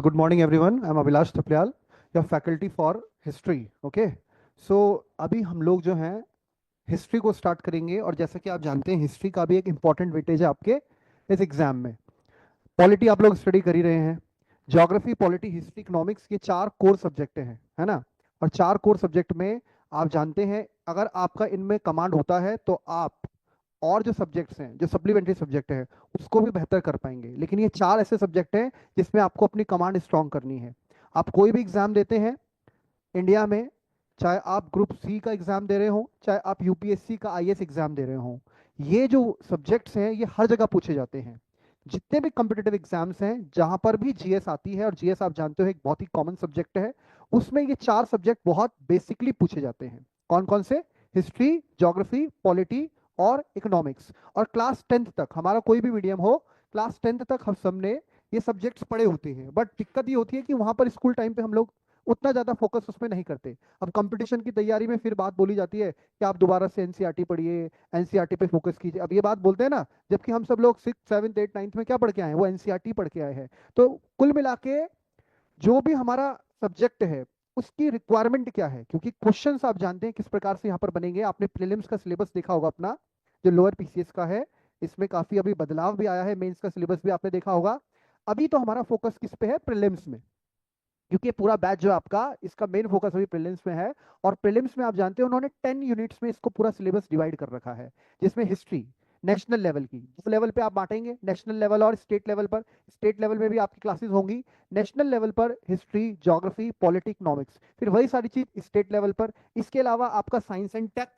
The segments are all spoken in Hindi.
Good morning, everyone. I'm Abhilash Thaplyal, your faculty for history. Okay. So अभी हम लोग जो हैं हिस्ट्री को स्टार्ट करेंगे, और जैसा कि आप जानते हैं हिस्ट्री का भी एक इंपॉर्टेंट वेटेज है आपके इस एग्जाम में। पॉलिटी आप लोग स्टडी कर ही रहे हैं। ज्योग्राफी, पॉलिटी, हिस्ट्री, इकोनॉमिक्स, ये चार कोर सब्जेक्ट हैं, है ना। और चार कोर सब्जेक्ट में आप जानते हैं अगर आपका इनमें कमांड होता है तो आप और जो सब्जेक्ट्स हैं, जो सप्लीमेंट्री सब्जेक्ट हैं, उसको भी बेहतर कर पाएंगे। लेकिन ये चार ऐसे सब्जेक्ट हैं जिसमें आपको अपनी कमांड स्ट्रांग करनी है। आप कोई भी एग्जाम देते हैं इंडिया में, चाहे आप ग्रुप सी का एग्जाम दे रहे हो, चाहे आप यूपीएससी का आईएएस एग्जाम दे रहे हो, ये जो सब्जेक्ट्स हैं ये हर जगह पूछे जाते हैं। जितने भी कॉम्पिटिटिव एग्जाम्स हैं जहां पर भी जीएस आती है, और जीएस आप जानते हो एक बहुत ही कॉमन सब्जेक्ट है, उसमें ये चार सब्जेक्ट बहुत बेसिकली पूछे जाते हैं। कौन कौन से? हिस्ट्री, ज्योग्राफी, पॉलिटी और इकोनॉमिक्स। और क्लास 10th तक, हमारा कोई भी मीडियम हो, क्लास 10th तक हम सबने ये सब्जेक्ट्स पढ़े होते हैं। बट दिक्कत ये होती है कि वहां पर स्कूल टाइम पे हम लोग उतना ज्यादा फोकस उसमें नहीं करते। अब कंपटीशन की तैयारी में फिर बात बोली जाती है कि आप दोबारा से एनसीईआरटी पढ़िए, एनसीईआरटी पे फोकस कीजिए। अब ये बात बोलते हैं ना, जबकि हम सब लोग 6th 7th 8th 9th में क्या पढ़ के आए हैं? वो एनसीईआरटी पढ़ के आए हैं। तो कुल मिला के जो भी हमारा सब्जेक्ट है उसकी रिक्वायरमेंट क्या है, क्योंकि क्वेश्चंस आप जानते हैं किस प्रकार से यहाँ पर बनेंगे। आपने प्रीलिम्स का सिलेबस देखा होगा अपना, जो लोअर पीसीएस का है, इसमें काफी अभी बदलाव भी आया है। मेंस का सिलेबस भी आपने देखा होगा। अभी तो हमारा फोकस किस पे है? प्रीलिम्स में, क्योंकि ये पूरा बैच जो है आपका, इसका मेन फोकस अभी प्रीलिम्स में है। और प्रीलिम्स में आप जानते हैं उन्होंने 10 यूनिट्स में इसको पूरा सिलेबस डिवाइड कर रखा है, जिसमें हिस्ट्री नेशनल लेवल की, दो लेवल पे आप बांटेंगे, नेशनल लेवल और स्टेट लेवल पर। स्टेट लेवल में भी आपकी क्लासेस होंगी। नेशनल लेवल पर हिस्ट्री, ज्योग्राफी, पॉलिटी, इकोनॉमिक्स, फिर वही सारी चीज स्टेट लेवल पर। इसके अलावा आपका साइंस एंड टेक,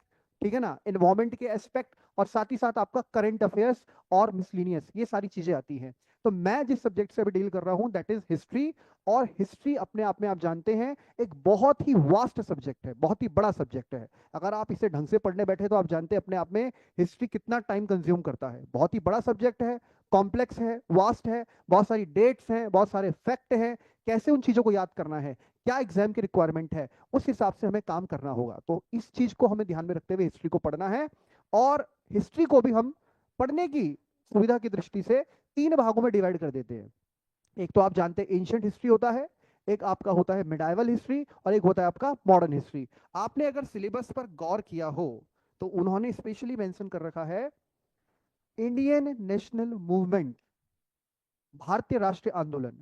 ठीक है ना, एनवायरमेंट के एस्पेक्ट, और साथ ही साथ आपका करंट अफेयर्स और मिसलिनियस, ये सारी चीजें आती हैं। तो मैं जिस सब्जेक्ट से अभी डील कर रहा हूं दैट इज हिस्ट्री। और हिस्ट्री अपने आप में आप जानते हैं एक बहुत ही वास्ट सब्जेक्ट है, बहुत ही बड़ा सब्जेक्ट है। अगर आप इसे ढंग से पढ़ने बैठे तो आप जानते हैं अपने आप में हिस्ट्री कितना टाइम कंज्यूम करता है। बहुत ही बड़ा सब्जेक्ट है, कॉम्प्लेक्स है, वास्ट है, बहुत सारी डेट्स हैं, बहुत सारे फैक्ट हैं। कैसे उन चीजों को याद करना है, क्या एग्जाम की रिक्वायरमेंट है, उस हिसाब से हमें काम करना होगा। तो इस चीज को हमें ध्यान में रखते हुए हिस्ट्री को पढ़ना है। और हिस्ट्री को भी हम पढ़ने की सुविधा की दृष्टि से तीन भागों में डिवाइड कर देते हैं। एक तो आप जानते हैं एंशियंट हिस्ट्री होता है, एक आपका होता है मिडाइवल हिस्ट्री, और एक होता है आपका मॉडर्न हिस्ट्री। आपने अगर सिलेबस पर गौर किया हो तो उन्होंने स्पेशली मेंशन कर रखा है इंडियन नेशनल मूवमेंट, भारतीय राष्ट्रीय आंदोलन।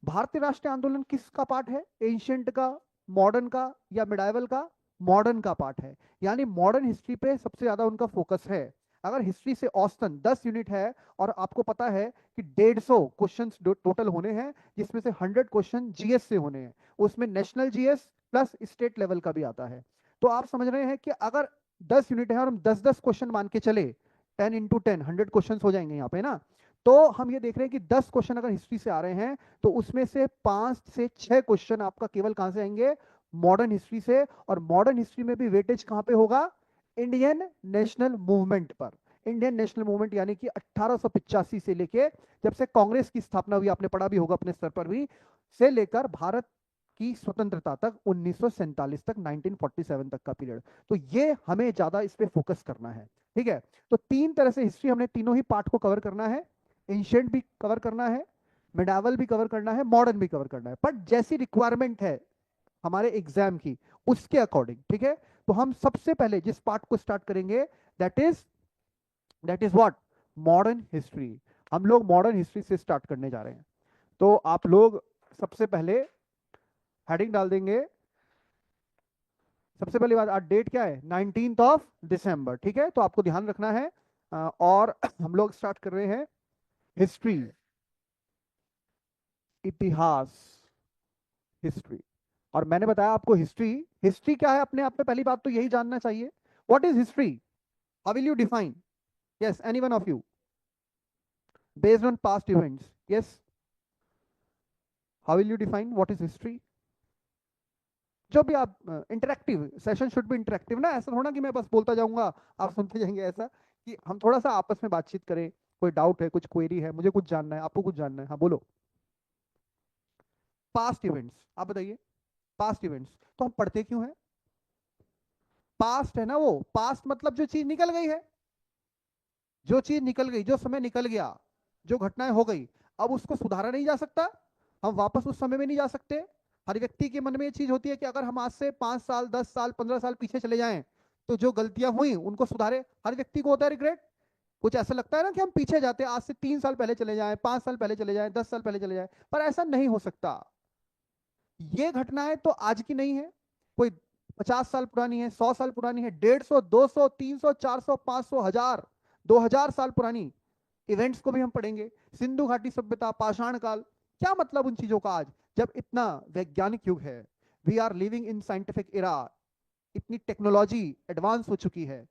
भारतीय राष्ट्रीय आंदोलन किसका पार्ट है? एंशियंट का, मॉडर्न का, या मिडाइवल का? मॉडर्न का पार्ट है। यानी मॉडर्न हिस्ट्री पे सबसे ज्यादा उनका फोकस है। अगर हिस्ट्री से औसतन 10 यूनिट है, और आपको पता है कि 150 क्वेश्चन टोटल होने हैं, जिसमें से 100 क्वेश्चन जीएस से होने हैं, उसमें national GS plus state level का भी आता है। तो आप समझ रहे हैं कि अगर 10 यूनिट है और हम 10-10 क्वेश्चन मान के चले, 10 × 10 100 क्वेश्चन हो जाएंगे यहाँ पे ना। तो हम ये देख रहे हैं कि 10 क्वेश्चन अगर हिस्ट्री से आ रहे हैं तो उसमें से 5 से 6 क्वेश्चन आपका केवल कहां से आएंगे? मॉडर्न हिस्ट्री से। और मॉडर्न हिस्ट्री में भी वेटेज कहां पे होगा? इंडियन नेशनल मूवमेंट पर। इंडियन नेशनल मूवमेंट यानी कि 1885 से लेके, जब से कांग्रेस की स्थापना हुई, आपने पढ़ा भी होगा अपने स्तर पर भी, से लेकर भारत की स्वतंत्रता तक 1947 तक, 1947 तक का पीरियड। तो ये हमें ज्यादा इस पे फोकस करना है, ठीक है। तो तीन तरह से हिस्ट्री हमने तीनों ही पार्ट को कवर करना है। एंशियंट भी कवर करना है, मिडावल भी कवर करना है, मॉडर्न भी कवर करना है, बट जैसी रिक्वायरमेंट है हमारे एग्जाम की उसके अकॉर्डिंग, ठीक है। तो हम सबसे पहले जिस पार्ट को स्टार्ट करेंगे that is what? Modern history. हम लोग मॉडर्न हिस्ट्री से स्टार्ट करने जा रहे हैं। तो आप लोग सबसे पहले हेडिंग डाल देंगे। सबसे पहली बात, आज डेट क्या है? 19 दिसंबर, ठीक है। तो आपको ध्यान रखना है। और हम लोग स्टार्ट कर रहे हैं हिस्ट्री, इतिहास, हिस्ट्री। और मैंने बताया आपको हिस्ट्री, हिस्ट्री क्या है अपने आप में, पहली बात तो यही जानना चाहिए। What is history? How will you define? Yes, any one of you? Based on past events, yes, how will you define what is history? जो भी आप, interactive session should be interactive ना, ऐसा थोड़ा कि मैं बस बोलता जाऊंगा आप सुनते जाएंगे। ऐसा कि हम थोड़ा सा आपस में बातचीत करें। कोई डाउट है, कुछ क्वेरी है, मुझे कुछ जानना है, आपको कुछ जानना है, हाँ बोलो। पास्ट इवेंट्स, आप बताइए। पास्ट इवेंट्स तो हम पढ़ते क्यों हैं? पास्ट है ना, वो पास्ट मतलब जो चीज निकल गई है, जो चीज निकल गई, जो समय निकल गया, जो घटनाएं हो गई, अब उसको सुधारा नहीं जा सकता। हम वापस उस समय में नहीं जा सकते। हर व्यक्ति के मन में ये चीज होती है कि अगर हम आज से 5 साल 10 साल 15 साल पीछे चले जाएं तो जो गलतियां हुई उनको सुधारे। हर व्यक्ति को होता है रिग्रेट। कुछ ऐसा लगता है ना कि हम पीछे जाते हैं, आज से 3 साल पहले चले जाएं, 5 साल पहले चले जाएं, 10 साल पहले चले जाएं, पर ऐसा नहीं हो सकता। ये घटनाएं तो आज की नहीं है, कोई 50 साल पुरानी है, 100 साल पुरानी है, 150 200 300 400 500 1000 2000 साल पुरानी इवेंट्स को भी हम पढ़ेंगे। सिंधु घाटी सभ्यता, पाषाण काल, क्या मतलब उन चीजों का आज, जब इतना वैज्ञानिक युग है। We are living in scientific era, इतनी टेक्नोलॉजी एडवांस हो चुकी है।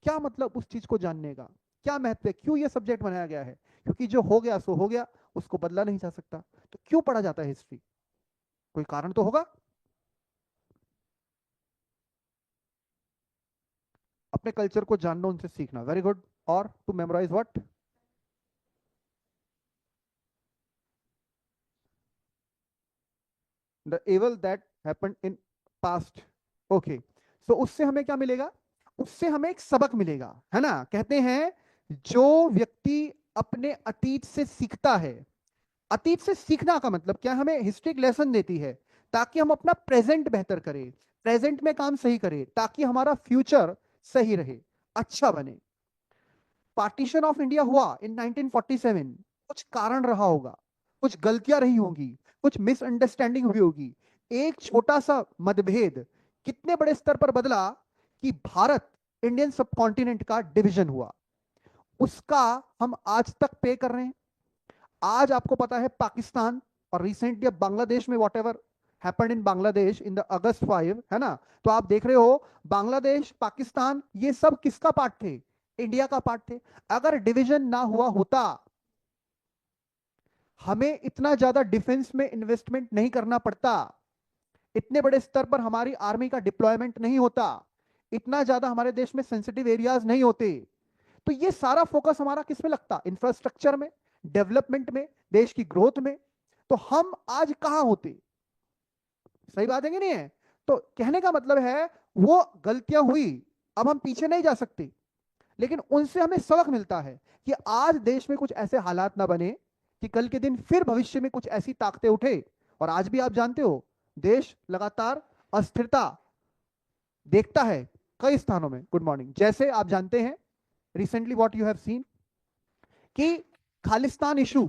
क्या मतलब उस चीज को जानने का, क्या महत्व है, क्यों ये सब्जेक्ट बनाया गया है? क्योंकि जो हो गया सो हो गया, उसको बदला नहीं जा सकता। तो क्यों पढ़ा जाता है हिस्ट्री? कोई कारण तो होगा। अपने कल्चर को जानना, उनसे सीखना, वेरी गुड। और to memorize what? The evil that happened in past. Okay, so उससे हमें क्या मिलेगा? उससे हमें एक सबक मिलेगा, है ना। कहते हैं जो व्यक्ति अपने अतीत से सीखता है, अतीत से सीखना का मतलब क्या, हमें हिस्ट्री एक लेसन देती है ताकि हम अपना प्रेजेंट बेहतर करें, प्रेजेंट में काम सही करें, ताकि हमारा फ्यूचर सही रहे, अच्छा बने। पार्टीशन ऑफ इंडिया हुआ इन 1947, कुछ कारण रहा होगा, कुछ गलतियां रही होंगी, कुछ मिसअंडरस्टैंडिंग हुई होगी। एक छोटा सा मतभेद कितने बड़े स्तर पर बदला कि भारत, इंडियन सब कॉन्टिनेंट का डिवीजन हुआ। उसका हम आज तक पे कर रहे हैं। आज आपको पता है पाकिस्तान और रिसेंटली अब बांग्लादेश में whatever happened in Bangladesh in the August 5, है ना। तो आप देख रहे हो बांग्लादेश, पाकिस्तान, ये सब किसका पार्ट थे? इंडिया का पार्ट थे। अगर डिवीजन ना हुआ होता, हमें इतना ज्यादा डिफेंस में इन्वेस्टमेंट नहीं करना पड़ता, इतने बड़े स्तर पर हमारी आर्मी का डिप्लॉयमेंट नहीं होता, इतना ज्यादा हमारे देश में सेंसिटिव एरियाज नहीं होते। तो ये सारा फोकस हमारा किस में लगता? इंफ्रास्ट्रक्चर में, डेवलपमेंट में, देश की ग्रोथ में। तो हम आज कहां होते? सही बात है कि नहीं है? तो कहने का मतलब है वो गलतियां हुई, अब हम पीछे नहीं जा सकते, लेकिन उनसे हमें सबक मिलता है कि आज देश में कुछ ऐसे हालात ना बने कि कल के दिन फिर भविष्य में कुछ ऐसी ताकतें उठे। और आज भी आप जानते हो देश लगातार अस्थिरता देखता है कई स्थानों में। Good morning. जैसे आप जानते हैं recently what you have seen कि खालिस्तान इशू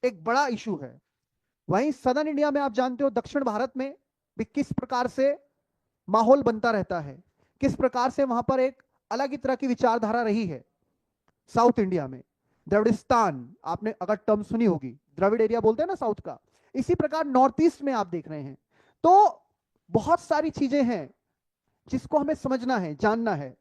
एक बड़ा इशू है। वहीं सदर्न इंडिया में आप जानते हो, दक्षिण भारत में भी किस प्रकार से माहौल बनता रहता है, किस प्रकार से वहां पर एक अलग ही तरह की विचारधारा रही है। साउथ इंडिया में द्रविड़िस्तान, आपने अगर टर्म सुनी होगी, द्रविड़ एरिया बोलते हैं ना साउथ का। इसी प्रकार नॉर्थ ईस्ट में आप देख रहे हैं। तो बहुत सारी चीजें हैं जिसको हमें समझना है, जानना है।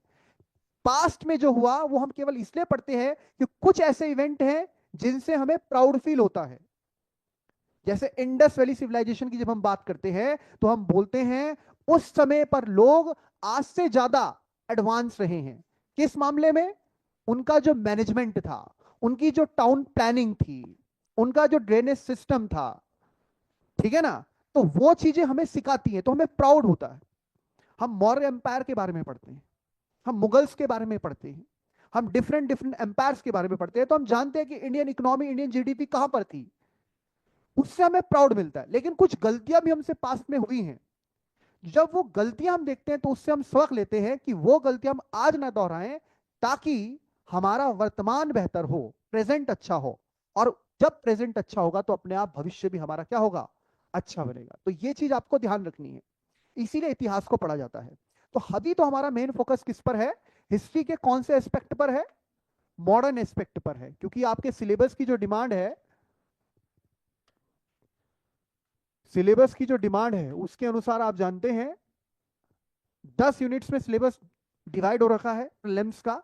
पास्ट में जो हुआ वो हम केवल इसलिए पढ़ते हैं कि कुछ ऐसे इवेंट हैं जिनसे हमें प्राउड फील होता है। जैसे इंडस वैली सिविलाइजेशन की जब हम बात करते हैं तो हम बोलते हैं उस समय पर लोग आज से ज्यादा एडवांस रहे हैं। किस मामले में? उनका जो मैनेजमेंट था, उनकी जो टाउन प्लानिंग थी, उनका जो ड्रेनेज सिस्टम था, ठीक है ना। तो वो चीजें हमें सिखाती हैं, तो हमें प्राउड होता है। हम मौर्य एम्पायर के बारे में पढ़ते हैं, हम मुगल्स के बारे में पढ़ते हैं, हम डिफरेंट डिफरेंट एम्पायर्स के बारे में पढ़ते हैं, तो हम जानते हैं कि इंडियन इकोनॉमी, इंडियन जीडीपी कहां पर थी। उससे हमें प्राउड मिलता है। लेकिन कुछ गलतियां भी हमसे पास्ट में हुई हैं, जब वो गलतियां हम देखते हैं तो उससे हम सबक लेते हैं कि वो गलतियां हम आज ना दोहराएं, ताकि हमारा वर्तमान बेहतर हो, प्रेजेंट अच्छा हो। और जब प्रेजेंट अच्छा होगा तो अपने आप भविष्य भी हमारा क्या होगा? अच्छा बनेगा। तो ये चीज आपको ध्यान रखनी है, इसीलिए इतिहास को पढ़ा जाता है। तो अभी तो हमारा मेन फोकस किस पर है? हिस्ट्री के कौन से एस्पेक्ट पर है? मॉडर्न एस्पेक्ट पर है, क्योंकि आपके सिलेबस की जो डिमांड है, सिलेबस की जो डिमांड है उसके अनुसार आप जानते हैं 10 यूनिट्स में सिलेबस डिवाइड हो रखा है प्रीलिम्स का।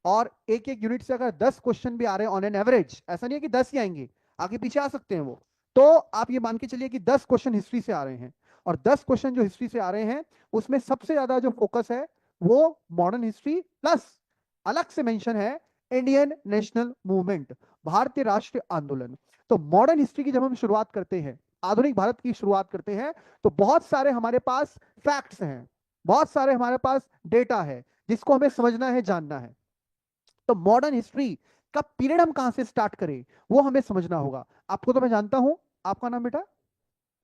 और एक एक यूनिट से अगर 10 क्वेश्चन भी आ रहे हैं ऑन एन एवरेज, ऐसा नहीं है कि 10 ही आएंगे, आगे पीछे आ सकते हैं वो, तो आप ये मान के चलिए कि 10 क्वेश्चन हिस्ट्री से आ रहे हैं। और 10 क्वेश्चन जो हिस्ट्री से आ रहे हैं उसमें सबसे ज्यादा जो फोकस है वो मॉडर्न हिस्ट्री, प्लस अलग से मेंशन है इंडियन नेशनल मूवमेंट, भारतीय राष्ट्रीय आंदोलन। तो मॉडर्न हिस्ट्री की जब हम शुरुआत करते हैं, आधुनिक भारत की शुरुआत करते हैं, तो बहुत सारे हमारे पास फैक्ट्स हैं, बहुत सारे हमारे पास डेटा है जिसको हमें समझना है, जानना है। तो मॉडर्न हिस्ट्री का पीरियड हम कहां से स्टार्ट करें वो हमें समझना होगा। आपको तो मैं जानता हूं आपका नाम बेटा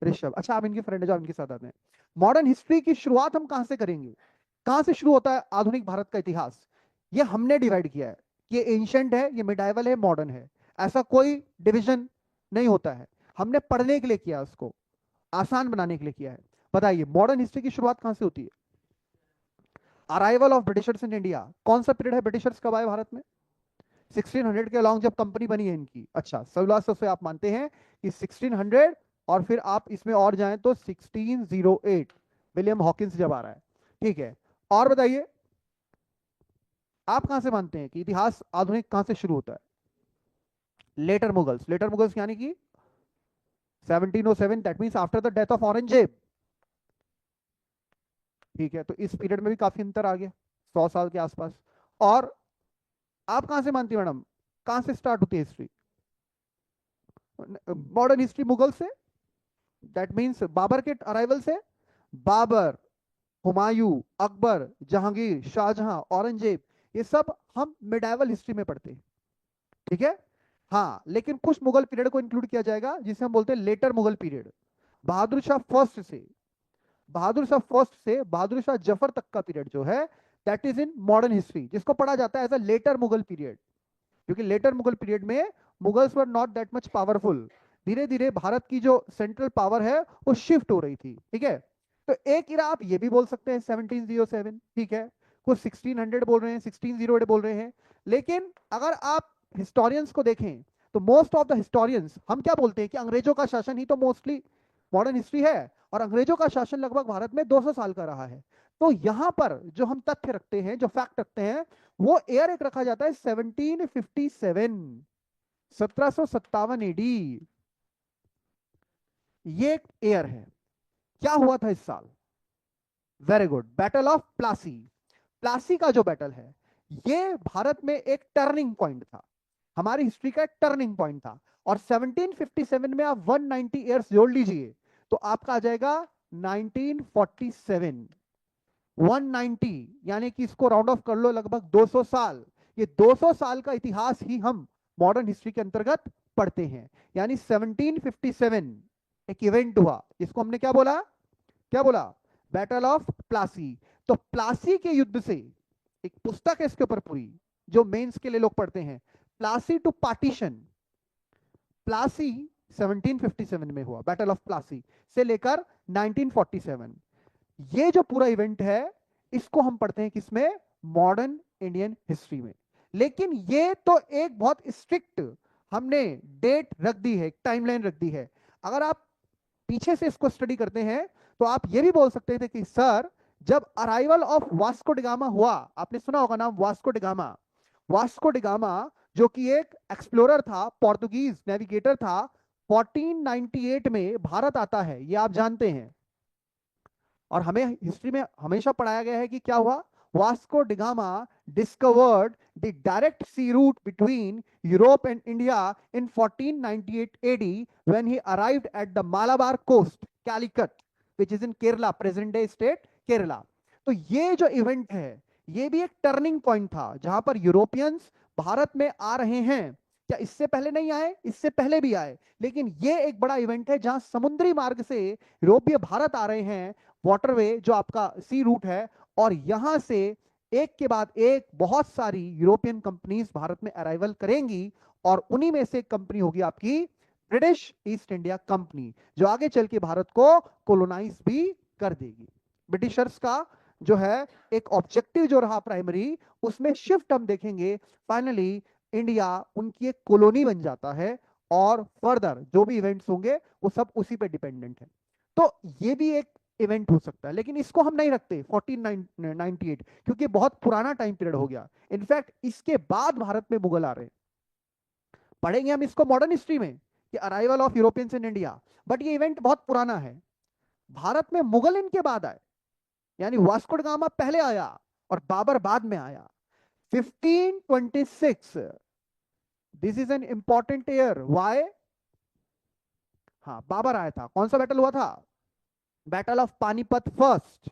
ऋषभ। अच्छा, आप इनके फ्रेंड है जो आप इनके साथ आते हैं। मॉडर्न हिस्ट्री की शुरुआत हम कहां से करेंगे? कहां से शुरू होता है आधुनिक भारत का इतिहास? ये हमने डिवाइड किया है कि ये एंशिएंट है, ये मिडाइवल है, मॉडर्न है। ऐसा कोई डिवीजन नहीं होता है। हमने पढ़ने के लिए किया, उसको आसान बनाने के लिए किया है। बताइए मॉडर्न हिस्ट्री की शुरुआत कहां से होती है? Arrival of Britishers in India. कौन सा पीरियड है ब्रिटिशर्स कब आए भारत में? 1600 के अलॉन्ग जब कंपनी बनी है इनकी। अच्छा, 1600 से आप मानते हैं कि 1600, और फिर आप इसमें और जाएं तो 1608 विलियम हॉकिंस जब आ रहा है। ठीक है, और बताइए आप कहां से मानते हैं कि इतिहास आधुनिक कहां से शुरू होता है? Letter Mughals. लेटर मुगल्स यानी कि 1707, that means after the death of Aurangzeb. ठीक है, तो इस पीरियड में भी काफी अंतर आ गया, 100 साल के आसपास। और आप कहां से मानती हैं मैडम, कहां से स्टार्ट होती है हिस्ट्री? मॉडर्न हिस्ट्री मुगल से, दैट मींस बाबर के अराइवल से। बाबर, हुमायूं, अकबर, जहांगीर, शाहजहां, औरंगजेब, ये सब हम मिडाइवल हिस्ट्री में पढ़ते हैं। ठीक है, हाँ, लेकिन कुछ मुगल पीरियड को इंक्लूड किया जाएगा जिसे हम बोलते हैं later Mughal period. Bahadur Shah first से, बहादुर शाह जफर तक का पीरियड जो है, that is in modern history, जिसको पढ़ा जाता है as a later Mughal period. क्योंकि लेटर मुगल पीरियड में Mughals were not that much powerful. धीरे धीरे भारत की जो सेंट्रल पावर है वो शिफ्ट हो रही थी। ठीक है, तो एक इरा आप ये भी बोल सकते हैं 1707। ठीक है, कुछ 1600 बोल रहे हैं, 1608 बोल रहे हैं। लेकिन अगर आप हिस्टोरियंस को देखें तो मोस्ट ऑफ द हिस्टोरियंस हम क्या बोलते हैं कि अंग्रेजों का शासन ही तो मोस्टली मॉडर्न हिस्ट्री है, और अंग्रेजों का शासन लगभग भारत में 200 साल का रहा है। तो यहां पर जो हम तथ्य रखते हैं, जो फैक्ट रखते हैं, वो एयर एक रखा जाता है 1757, 1757 एडी। ये एक एयर है। क्या हुआ था इस साल? Very good, battle of Plassey. Plassey का जो बैटल है, ये भारत में एक टर्निंग पॉइंट था, हमारी हिस्ट्री का एक टर्निंग पॉइंट था। और 1757 में आप 190 ईयर्स जोड़ लीजिए तो आपका आ जाएगा 1947। 190 यानी कि इसको राउंड ऑफ कर लो, लगभग 200 साल। ये 200 साल का इतिहास ही हम मॉडर्न हिस्ट्री के अंतर्गत पढ़ते हैं। यानी 1757 एक इवेंट हुआ जिसको हमने क्या बोला, क्या बोला? Battle of Plassey. तो प्लासी के युद्ध से, एक पुस्तक है इसके ऊपर पूरी, जो मेंस के लिए लोग पढ़ते हैं, प्लासी टू पार्टीशन। प्लासी 1757 में हुआ, बैटल ऑफ प्लासी से लेकर 1947। ये जो पूरा इवेंट है इसको हम पढ़ते हैं किसमें? मॉडर्न इंडियन हिस्ट्री में। लेकिन ये तो एक बहुत स्ट्रिक्ट हमने डेट रख दी है, टाइमलाइन रख दी है। अगर आप पीछे से इसको स्टडी करते हैं तो आप ये भी बोल सकते थे कि सर, जब अराइवल ऑफ वास्को डिगामा हुआ, आपने सुना होगा नाम वास्को डिगामा। वास्को डिगामा जो कि एक एक्सप्लोरर था, पोर्तुगीज नेविगेटर था, 1498 में भारत आता है, ये आप जानते हैं। और हमें हिस्ट्री में हमेशा पढ़ाया गया है कि क्या हुआ? Vasco da Gama discovered the direct sea route between Europe and India in 1498 AD when he arrived at the Malabar coast, Calicut, which is in Kerala, present day state Kerala. तो ये जो इवेंट है, ये भी एक टर्निंग पॉइंट था जहां पर यूरोपियंस भारत में आ रहे हैं। क्या इससे पहले नहीं आए? इससे पहले भी आए, लेकिन ये एक बड़ा इवेंट है जहां समुद्री मार्ग से यूरोपीय भारत आ रहे हैं, वाटरवे जो आपका सी रूट है। और यहां से एक के बाद एक बहुत सारी यूरोपियन कंपनीज भारत में अराइवल करेंगी, और उन्हीं में से एक कंपनी होगी आपकी ब्रिटिश ईस्ट इंडिया कंपनी, जो आगे चल के भारत को कोलोनाइज भी कर देगी। ब्रिटिशर्स का जो है एक ऑब्जेक्टिव जो रहा प्राइमरी, उसमें शिफ्ट हम देखेंगे। फाइनली इंडिया उनकी एक कॉलोनी बन जाता है, और फर्दर जो भी इवेंट्स होंगे वो सब उसी पे डिपेंडेंट है। तो ये भी एक इवेंट हो सकता है, लेकिन इसको हम नहीं रखते 1498, क्योंकि बहुत पुराना टाइम पीरियड हो गया। इनफैक्ट इसके बाद भारत में मुगल आ रहे हैं। पढ़ेंगे हम इसको मॉडर्न हिस्ट्री में कि arrival of Europeans in India, but ये इवेंट बहुत पुराना है। भारत में मुगल इनके बाद आए, यानी वास्को ड गामा पहले आया और बाबर बाद में आया। 1526, this is an important year. Why? हाँ, बाबर आया था। कौन सा बैटल हुआ था? Battle of Panipat first.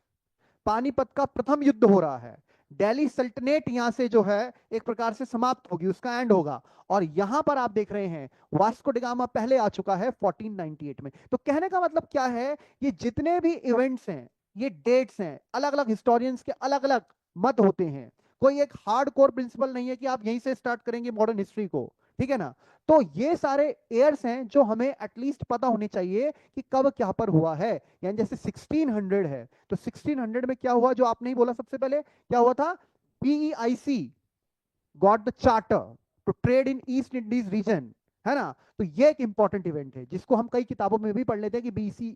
Panipat का प्रथम युद्ध हो रहा है। दिल्ली सल्तनत यहां से जो है एक प्रकार से समाप्त होगी, उसका एंड होगा। और यहां पर आप देख रहे हैं वास्को डी गामा पहले आ चुका है 1498 में। तो कहने का मतलब क्या है, ये जितने भी इवेंट्स हैं, ये डेट्स हैं, अलग अलग हिस्टोरियंस के अलग अलग मत होते हैं। कोई एक हार्ड कोर प्रिंसिपल नहीं है कि आप यहीं से स्टार्ट करेंगे मॉडर्न हिस्ट्री को, ठीक है ना। तो ये सारे एयर्स हैं जो हमें एटलीस्ट पता होने चाहिए कि कब क्या पर हुआ है। यानी जैसे 1600 है, तो 1600 में क्या हुआ जो आपने ही बोला सबसे पहले, क्या हुआ था? PEIC got the charter to trade in East Indies region, है ना। तो ये एक इंपॉर्टेंट इवेंट है जिसको हम कई किताबों में भी पढ़ लेते हैं कि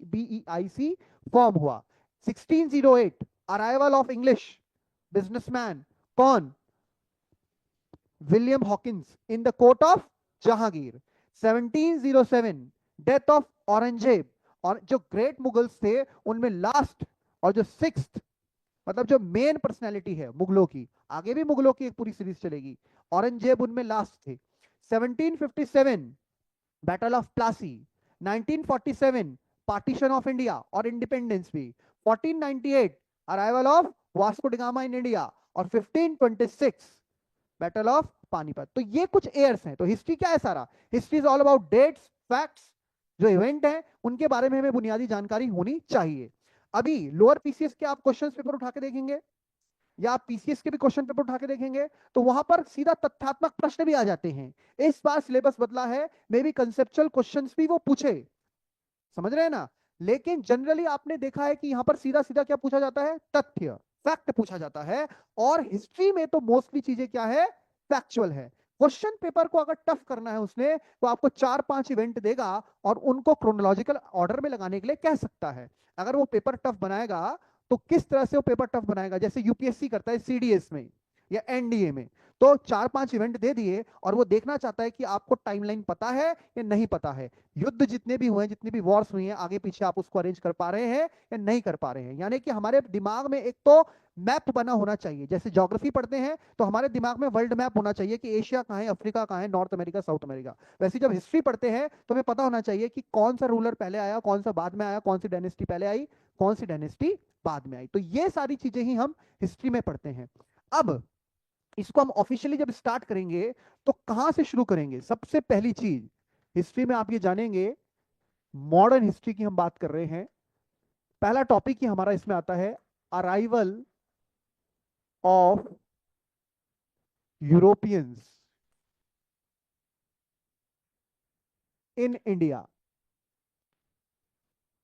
बीईआईसी फॉर्म हुआ। 1608 अराइवल ऑफ इंग्लिश बिजनेसमैन, कौन? William Hawkins in the court of Jahangir. 1707 death of Aurangzeb. और जो ग्रेट मुगल्स थे उनमें लास्ट और जो सिक्स्थ, मतलब जो मेन पर्सनैलिटी है मुगलों की, आगे भी मुगलों की एक पूरी सीरीज चलेगी, औरंगजेब उनमें लास्ट थे। 1757 battle of Plassey. 1947 partition of India और इंडिपेंडेंस भी। 1498 arrival of Vasco D gamma in India. और 1526 बैटल ऑफ पानीपत। तो ये कुछ एयर्स हैं। तो हिस्ट्री क्या है? सारा history is all about dates, facts, जो इवेंट है उनके बारे में हमें बुनियादी जानकारी होनी चाहिए। अभी लोअर पीसीएस के आप क्वेश्चन पेपर उठा के देखेंगे या आप पीसीएस के भी क्वेश्चन पेपर उठा के देखेंगे तो वहां पर सीधा तथ्यात्मक प्रश्न भी आ जाते हैं। इस बार सिलेबस बदला है, मे बी कंसेप्चुअल क्वेश्चंस भी वो पूछे, समझ रहे हैं ना। लेकिन जनरली आपने देखा है कि यहां पर सीधा सीधा क्या पूछा जाता है? तथ्य, फैक्ट पूछा जाता है। और हिस्ट्री में तो मोस्टली चीजें क्या है? फैक्चुअल है। क्वेश्चन पेपर को अगर टफ करना है उसने, तो आपको 4-5 इवेंट देगा और उनको क्रोनोलॉजिकल ऑर्डर में लगाने के लिए कह सकता है। अगर वो पेपर टफ बनाएगा तो किस तरह से वो पेपर टफ बनाएगा, जैसे यूपीएससी करता है सीडीएस में या एनडीए में, तो 4-5 इवेंट दे दिए और वो देखना चाहता है कि आपको टाइमलाइन पता है या नहीं पता है, युद्ध जितने भी हुए, जितनी भी वॉर्स हुई हैं आगे पीछे, आप उसको अरेंज कर पा रहे हैं या नहीं कर पा रहे हैं। यानी कि हमारे दिमाग में एक तो मैप बना होना चाहिए। जैसे ज्योग्राफी पढ़ते हैं तो हमारे दिमाग में वर्ल्ड मैप होना चाहिए कि एशिया कहाँ है, अफ्रीका कहाँ है, नॉर्थ अमेरिका, साउथ अमेरिका। वैसे जब हिस्ट्री पढ़ते हैं तो हमें पता होना चाहिए कि कौन सा रूलर पहले आया, कौन सा बाद में आया, कौन सी डायनेस्टी पहले आई, कौन सी डायनेस्टी बाद में आई। तो ये सारी चीजें ही हम हिस्ट्री में पढ़ते हैं। अब इसको हम ऑफिशियली जब स्टार्ट करेंगे तो कहां से शुरू करेंगे? सबसे पहली चीज हिस्ट्री में आप ये जानेंगे, मॉडर्न हिस्ट्री की हम बात कर रहे हैं। पहला टॉपिक ही हमारा इसमें आता है arrival of Europeans in India.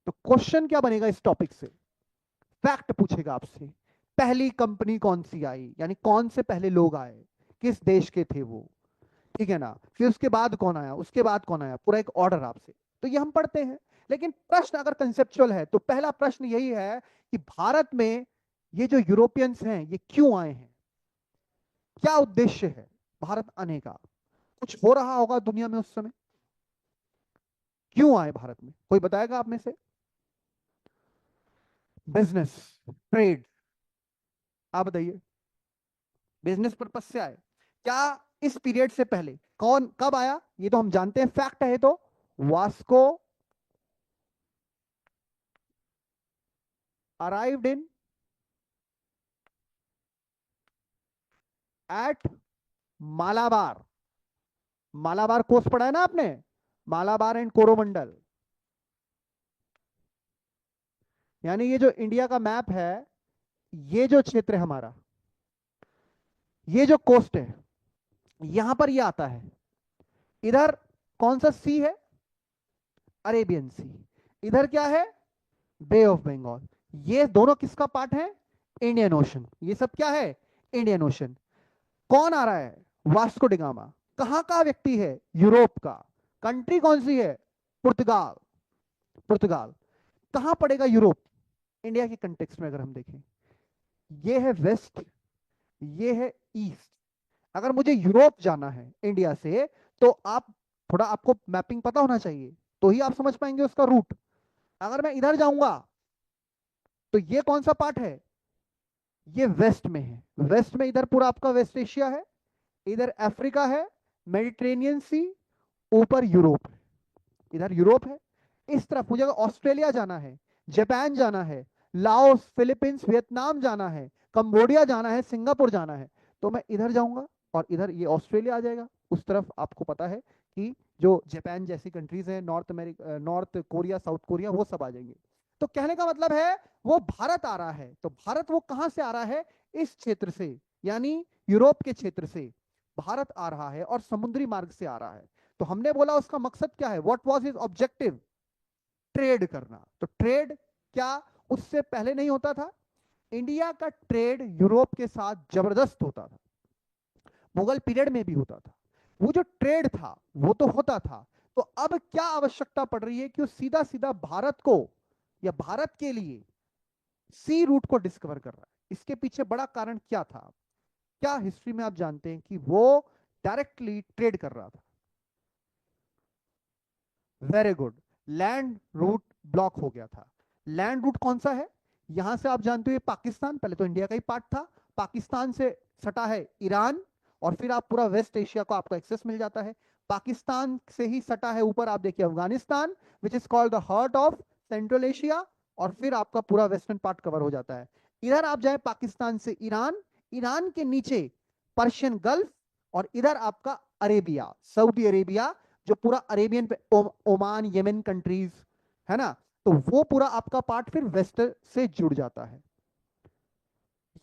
तो क्वेश्चन क्या बनेगा इस टॉपिक से? फैक्ट पूछेगा आपसे, पहली कंपनी कौन सी आई, यानी कौन से पहले लोग आए, किस देश के थे वो, ठीक है ना। फिर उसके बाद कौन आया, उसके बाद कौन आया, पूरा एक ऑर्डर आपसे। तो ये हम पढ़ते हैं। लेकिन प्रश्न अगर कंसेप्चुअल है तो पहला प्रश्न यही है कि भारत में ये जो यूरोपियंस हैं ये क्यों आए हैं, क्या उद्देश्य है भारत आने का। कुछ हो रहा होगा दुनिया में उस समय, क्यों आए भारत में, कोई बताएगा आप में से? बिजनेस, ट्रेड, आप बताइए। बिजनेस पर्पस से आए क्या? इस पीरियड से पहले कौन कब आया ये तो हम जानते हैं, फैक्ट है। तो Vasco arrived in at Malabar. Malabar coast पढ़ा है ना आपने, मालाबार एंड कोरोमंडल। यानी ये जो इंडिया का मैप है, ये जो क्षेत्र है हमारा, ये जो कोस्ट है, यहां पर ये आता है। इधर कौन सा सी है? अरेबियन सी। इधर क्या है? बे ऑफ बंगाल। ये दोनों किसका पार्ट है? Indian ocean. ये सब क्या है? Indian ocean. कौन आ रहा है? Vasco da Gama. कहां का व्यक्ति है? यूरोप का। कंट्री कौन सी है? पुर्तगाल। पुर्तगाल। कहां पड़ेगा यूरोप इंडिया के कंटेक्स्ट में अगर हम देखें? ये है वेस्ट, ये है ईस्ट। अगर मुझे यूरोप जाना है इंडिया से तो आप थोड़ा, आपको मैपिंग पता होना चाहिए तो ही आप समझ पाएंगे उसका रूट। अगर मैं इधर जाऊंगा तो ये कौन सा पार्ट है? ये वेस्ट में है। वेस्ट में इधर पूरा आपका वेस्ट एशिया है, इधर अफ्रीका है, मेडिटेरेनियन सी, ऊपर यूरोप है, इधर यूरोप है। इस तरफ मुझे अगर ऑस्ट्रेलिया जाना है, जापान जाना है, लाओस, फिलीपींस, वियतनाम जाना है, कंबोडिया जाना है, सिंगापुर जाना है, तो मैं इधर जाऊंगा और इधर ये ऑस्ट्रेलिया आ जाएगा। उस तरफ आपको पता है कि जो जापान जैसी कंट्रीज हैं, north America, north Korea, south Korea, वो सब आ जाएंगे। तो कहने का मतलब है वो भारत आ रहा है। तो भारत वो कहां से आ रहा है? इस क्षेत्र से, यानी यूरोप के क्षेत्र से भारत आ रहा है और समुद्री मार्ग से आ रहा है। तो हमने बोला उसका मकसद क्या है, what was his objective? Trade करना। तो ट्रेड क्या उससे पहले नहीं होता था? इंडिया का ट्रेड यूरोप के साथ जबरदस्त होता था, मुगल पीरियड में भी होता था। वो जो ट्रेड था वो तो होता था। तो अब क्या आवश्यकता पड़ रही है कि वो सीधा सीधा भारत को या भारत के लिए सी रूट को डिस्कवर कर रहा है। इसके पीछे बड़ा कारण क्या था? क्या हिस्ट्री में आप जानते हैं कि वो डायरेक्टली ट्रेड कर रहा था? Very good. Land route block हो गया था। लैंड रूट कौन सा है? यहां से आप जानते हो ये पाकिस्तान, पहले तो इंडिया का ही पार्ट था, पाकिस्तान से सटा है ईरान, और फिर आप पूरा वेस्ट एशिया को आपको एक्सेस मिल जाता है। पाकिस्तान से ही सटा है ऊपर आप देखिए Afghanistan, which is called the heart of central Asia, और फिर आपका पूरा वेस्टर्न पार्ट कवर हो जाता है। इधर आप जाए पाकिस्तान से ईरान, ईरान के नीचे पर्शियन गल्फ, और इधर आपका अरेबिया, सऊदी अरेबिया, जो पूरा अरेबियन पे ओमान, यमन कंट्रीज है ना। तो वो पूरा आपका पार्ट फिर वेस्ट से जुड़ जाता है।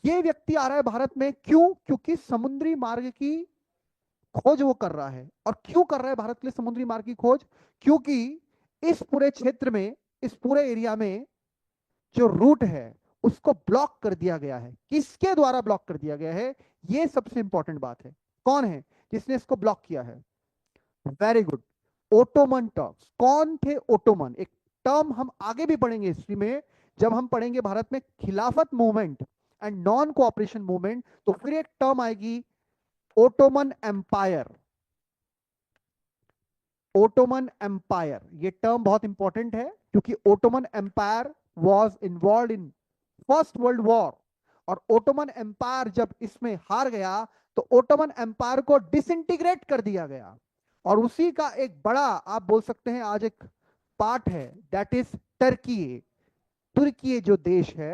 ये व्यक्ति आ रहा है भारत में, क्यों? क्योंकि समुद्री मार्ग की खोज वो कर रहा है। और क्यों कर रहा है भारत के लिए समुद्री मार्ग की खोज? क्योंकि इस पूरे क्षेत्र में, इस पूरे एरिया में जो रूट है उसको ब्लॉक कर दिया गया है। किसके द्वारा ब्लॉक कर दिया गया है? ये सबसे इंपॉर्टेंट बात है। कौन है जिसने इसको ब्लॉक किया है? Very good, Ottoman Turks. कौन थे ओटोमन? एक टर्म हम आगे भी पढ़ेंगे हिस्ट्री में, जब हम पढ़ेंगे भारत में Khilafat movement and non cooperation movement, तो फिर एक टर्म आएगी ओटोमन एम्पायर। ओटोमन एम्पायर, ये टर्म बहुत इंपॉर्टेंट है क्योंकि Ottoman empire was involve in first world war. और ओटोमन एम्पायर जब इसमें हार गया तो ओटोमन एम्पायर को डिसइंटीग्रेट कर दिया गया। और उसी का एक बड़ा आप बोल सकते हैं आज एक पार्ट है, दैट इज टर्की। तुर्की जो देश है,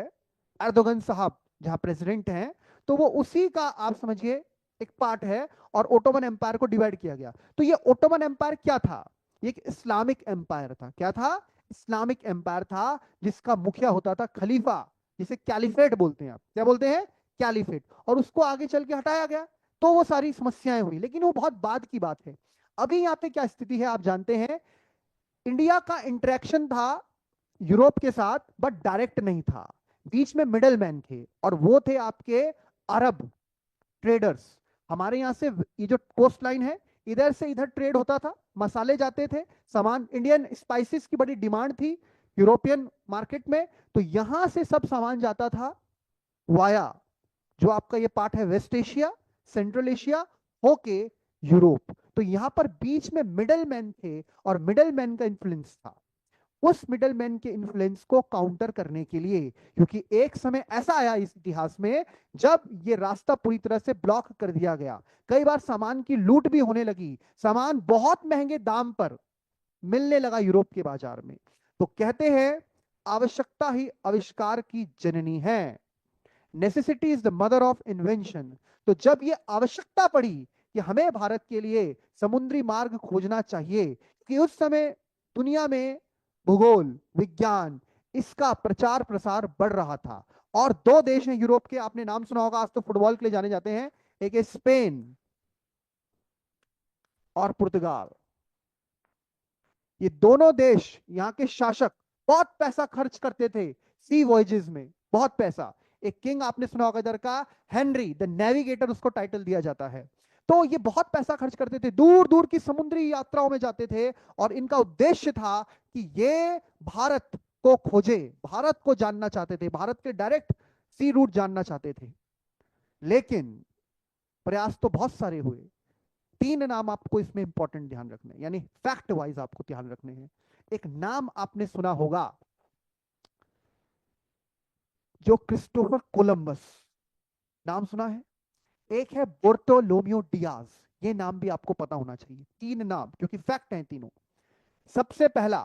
एर्दोगन साहब जहां प्रेसिडेंट हैं, तो वो उसी का आप समझिए एक पार्ट है। और ओटोमन एम्पायर को डिवाइड किया गया। तो ये ओटोमन एम्पायर क्या था? ये एक इस्लामिक एम्पायर था। क्या था? इस्लामिक एम्पायर था, जिसका मुखिया होता था खलीफा, जिसे कैलिफेट बोलते हैं। आप क्या बोलते हैं? कैलिफेट। और उसको आगे चल के हटाया गया, तो वो सारी समस्याएं हुई, लेकिन वो बहुत बाद की बात है। अभी यहाँ पे क्या स्थिति है आप जानते हैं? इंडिया का इंटरेक्शन था यूरोप के साथ, बट डायरेक्ट नहीं था। बीच में मिडल मैन थे, और वो थे आपके अरब ट्रेडर्स। हमारे यहां से ये जो कोस्ट लाइन है, इधर से इधर ट्रेड होता था, मसाले जाते थे, सामान, इंडियन स्पाइसेस की बड़ी डिमांड थी यूरोपियन मार्केट में, तो यहां से सब सामान जाता था वाया जो आपका ये पार्ट है वेस्ट एशिया, सेंट्रल एशिया होके यूरोप। तो यहां पर बीच में मिडल मैन थे, और मिडल मैन का इन्फ्लुएंस था। उस मिडलमैन के इन्फ्लुएंस को काउंटर करने के लिए, क्योंकि एक समय ऐसा आया इस इतिहास में जब ये रास्ता पूरी तरह से ब्लॉक कर दिया गया। कई बार सामान की लूट भी होने लगी, सामान बहुत महंगे दाम पर मिलने लगा यूरोप के बाजार में। तो कहते हैं आवश्यकता ही आविष्कार की जननी है, necessity is the mother of invention. तो जब ये आवश्यकता पड़ी कि हमें भारत के लिए समुद्री मार्ग खोजना चाहिए, कि उस समय दुनिया में भूगोल विज्ञान इसका प्रचार प्रसार बढ़ रहा था। और दो देश हैं यूरोप के, आपने नाम सुना होगा, आज तो फुटबॉल के लिए जाने जाते हैं, एक है स्पेन और पुर्तगाल। ये दोनों देश, यहाँ के शासक बहुत पैसा खर्च करते थे सी वॉयजेस में, बहुत पैसा। एक किंग आपने सुना होगा इधर का, हेनरी द नेविगेटर उसको टाइटल दिया जाता है। तो ये बहुत पैसा खर्च करते थे, दूर दूर की समुद्री यात्राओं में जाते थे, और इनका उद्देश्य था कि ये भारत को खोजे, भारत को जानना चाहते थे, भारत के डायरेक्ट सी रूट जानना चाहते थे। लेकिन प्रयास तो बहुत सारे हुए। तीन नाम आपको इसमें इंपॉर्टेंट ध्यान रखने हैं, यानी फैक्ट वाइज आपको ध्यान रखने हैं। एक नाम आपने सुना होगा, जो क्रिस्टोफर कोलंबस, नाम सुना है। एक है बोर्टोलोमियो डियाज, ये नाम भी आपको पता होना चाहिए। तीन नाम, क्योंकि फैक्ट हैं तीनों। सबसे पहला,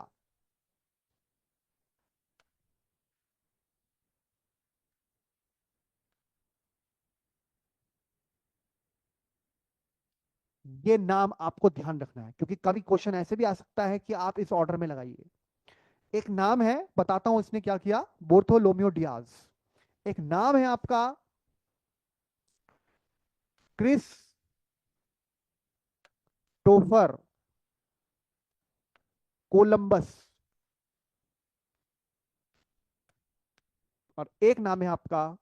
ये नाम आपको ध्यान रखना है, क्योंकि कभी क्वेश्चन ऐसे भी आ सकता है कि आप इस ऑर्डर में लगाइए। एक नाम है, बताता हूं इसने क्या किया, बार्थोलोम्यू डियाज। एक नाम है आपका क्रिस्टोफर कोलंबस, और एक नाम है आपका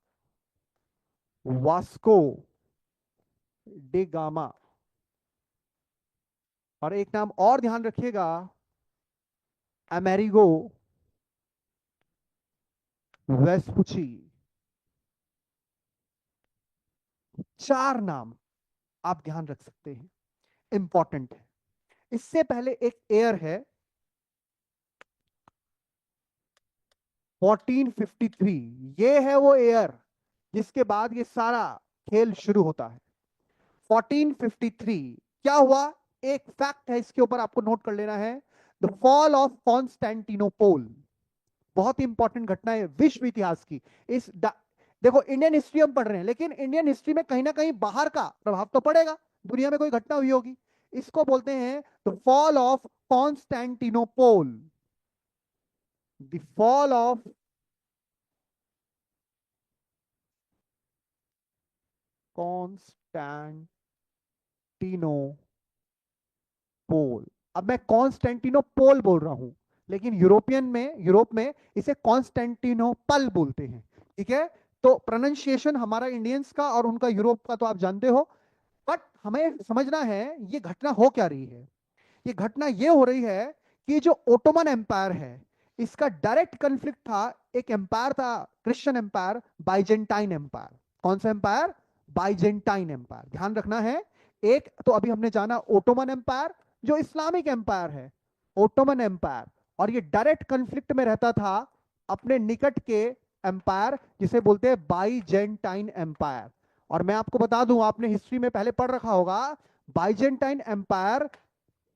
वास्को डे गामा, और एक नाम और ध्यान रखिएगा, अमेरिगो वेस्पुची। चार नाम आप ध्यान रख सकते हैं, इंपॉर्टेंट है। इससे पहले एक एयर है 1453, ये है वो एयर जिसके बाद ये सारा खेल शुरू होता है। 1453 क्या हुआ, एक फैक्ट है इसके ऊपर आपको नोट कर लेना है, द फॉल ऑफ कॉन्स्टेंटिनोपोल। बहुत ही इंपॉर्टेंट घटना है विश्व इतिहास की। देखो इंडियन हिस्ट्री हम पढ़ रहे हैं, लेकिन इंडियन हिस्ट्री में कहीं ना कहीं बाहर का प्रभाव तो पड़ेगा, दुनिया में कोई घटना हुई होगी। इसको बोलते हैं the fall of Constantinople. The fall of Constantinople. अब मैं कॉन्स्टेंटिनोपोल बोल रहा हूं, लेकिन यूरोप में इसे कॉन्स्टेंटिनोपल बोलते हैं। ठीक है, तो प्रोनाउंसिएशन हमारा इंडियंस का और उनका यूरोप का तो आप जानते हो, बट हमें समझना है ये घटना हो क्या रही है। ये घटना ये हो रही है कि जो ओटोमन एम्पायर है, इसका डायरेक्ट कन्फ्लिक्ट था, एक एम्पायर था क्रिश्चियन एम्पायर, बाइजेंटाइन एम्पायर। कौन सा एम्पायर, बाइजेंटाइन एम्पायर, ध्यान रखना है। एक तो अभी हमने जाना ओटोमन एम्पायर, जो इस्लामिक एम्पायर है, ओटोमन एम्पायर, और ये डायरेक्ट कन्फ्लिक्ट में रहता था अपने निकट के एम्पायर जिसे बोलते हैं बाइजेंटाइन एम्पायर। और मैं आपको बता दूं, आपने हिस्ट्री में पहले पढ़ रखा होगा, बाइजेंटाइन एम्पायर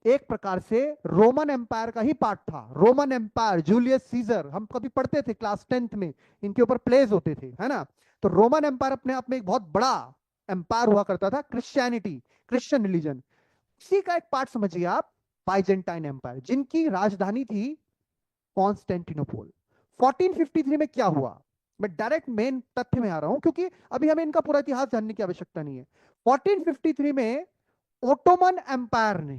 एक प्रकार से रोमन एम्पायर का ही पार्ट था। रोमन एम्पायर, जूलियस सीजर, हम कभी पढ़ते थे क्लास 10th में, इनके ऊपर प्लेज होते थे, है ना। तो रोमन एम्पायर अपने आप में एक बहुत बड़ा एम्पायर हुआ करता था, क्रिश्चियनिटी, क्रिश्चियन रिलीजन, इसी का एक पार्ट समझिए आप, बाइजेंटाइन एम्पायर, जिनकी राजधानी थी कॉन्स्टेंटिनोपोल। 1453 में क्या हुआ, मैं डायरेक्ट मेन तथ्य में आ रहा हूं, क्योंकि अभी हमें इनका पूरा इतिहास जानने की आवश्यकता नहीं है। 1453 में ओटोमन एम्पायर ने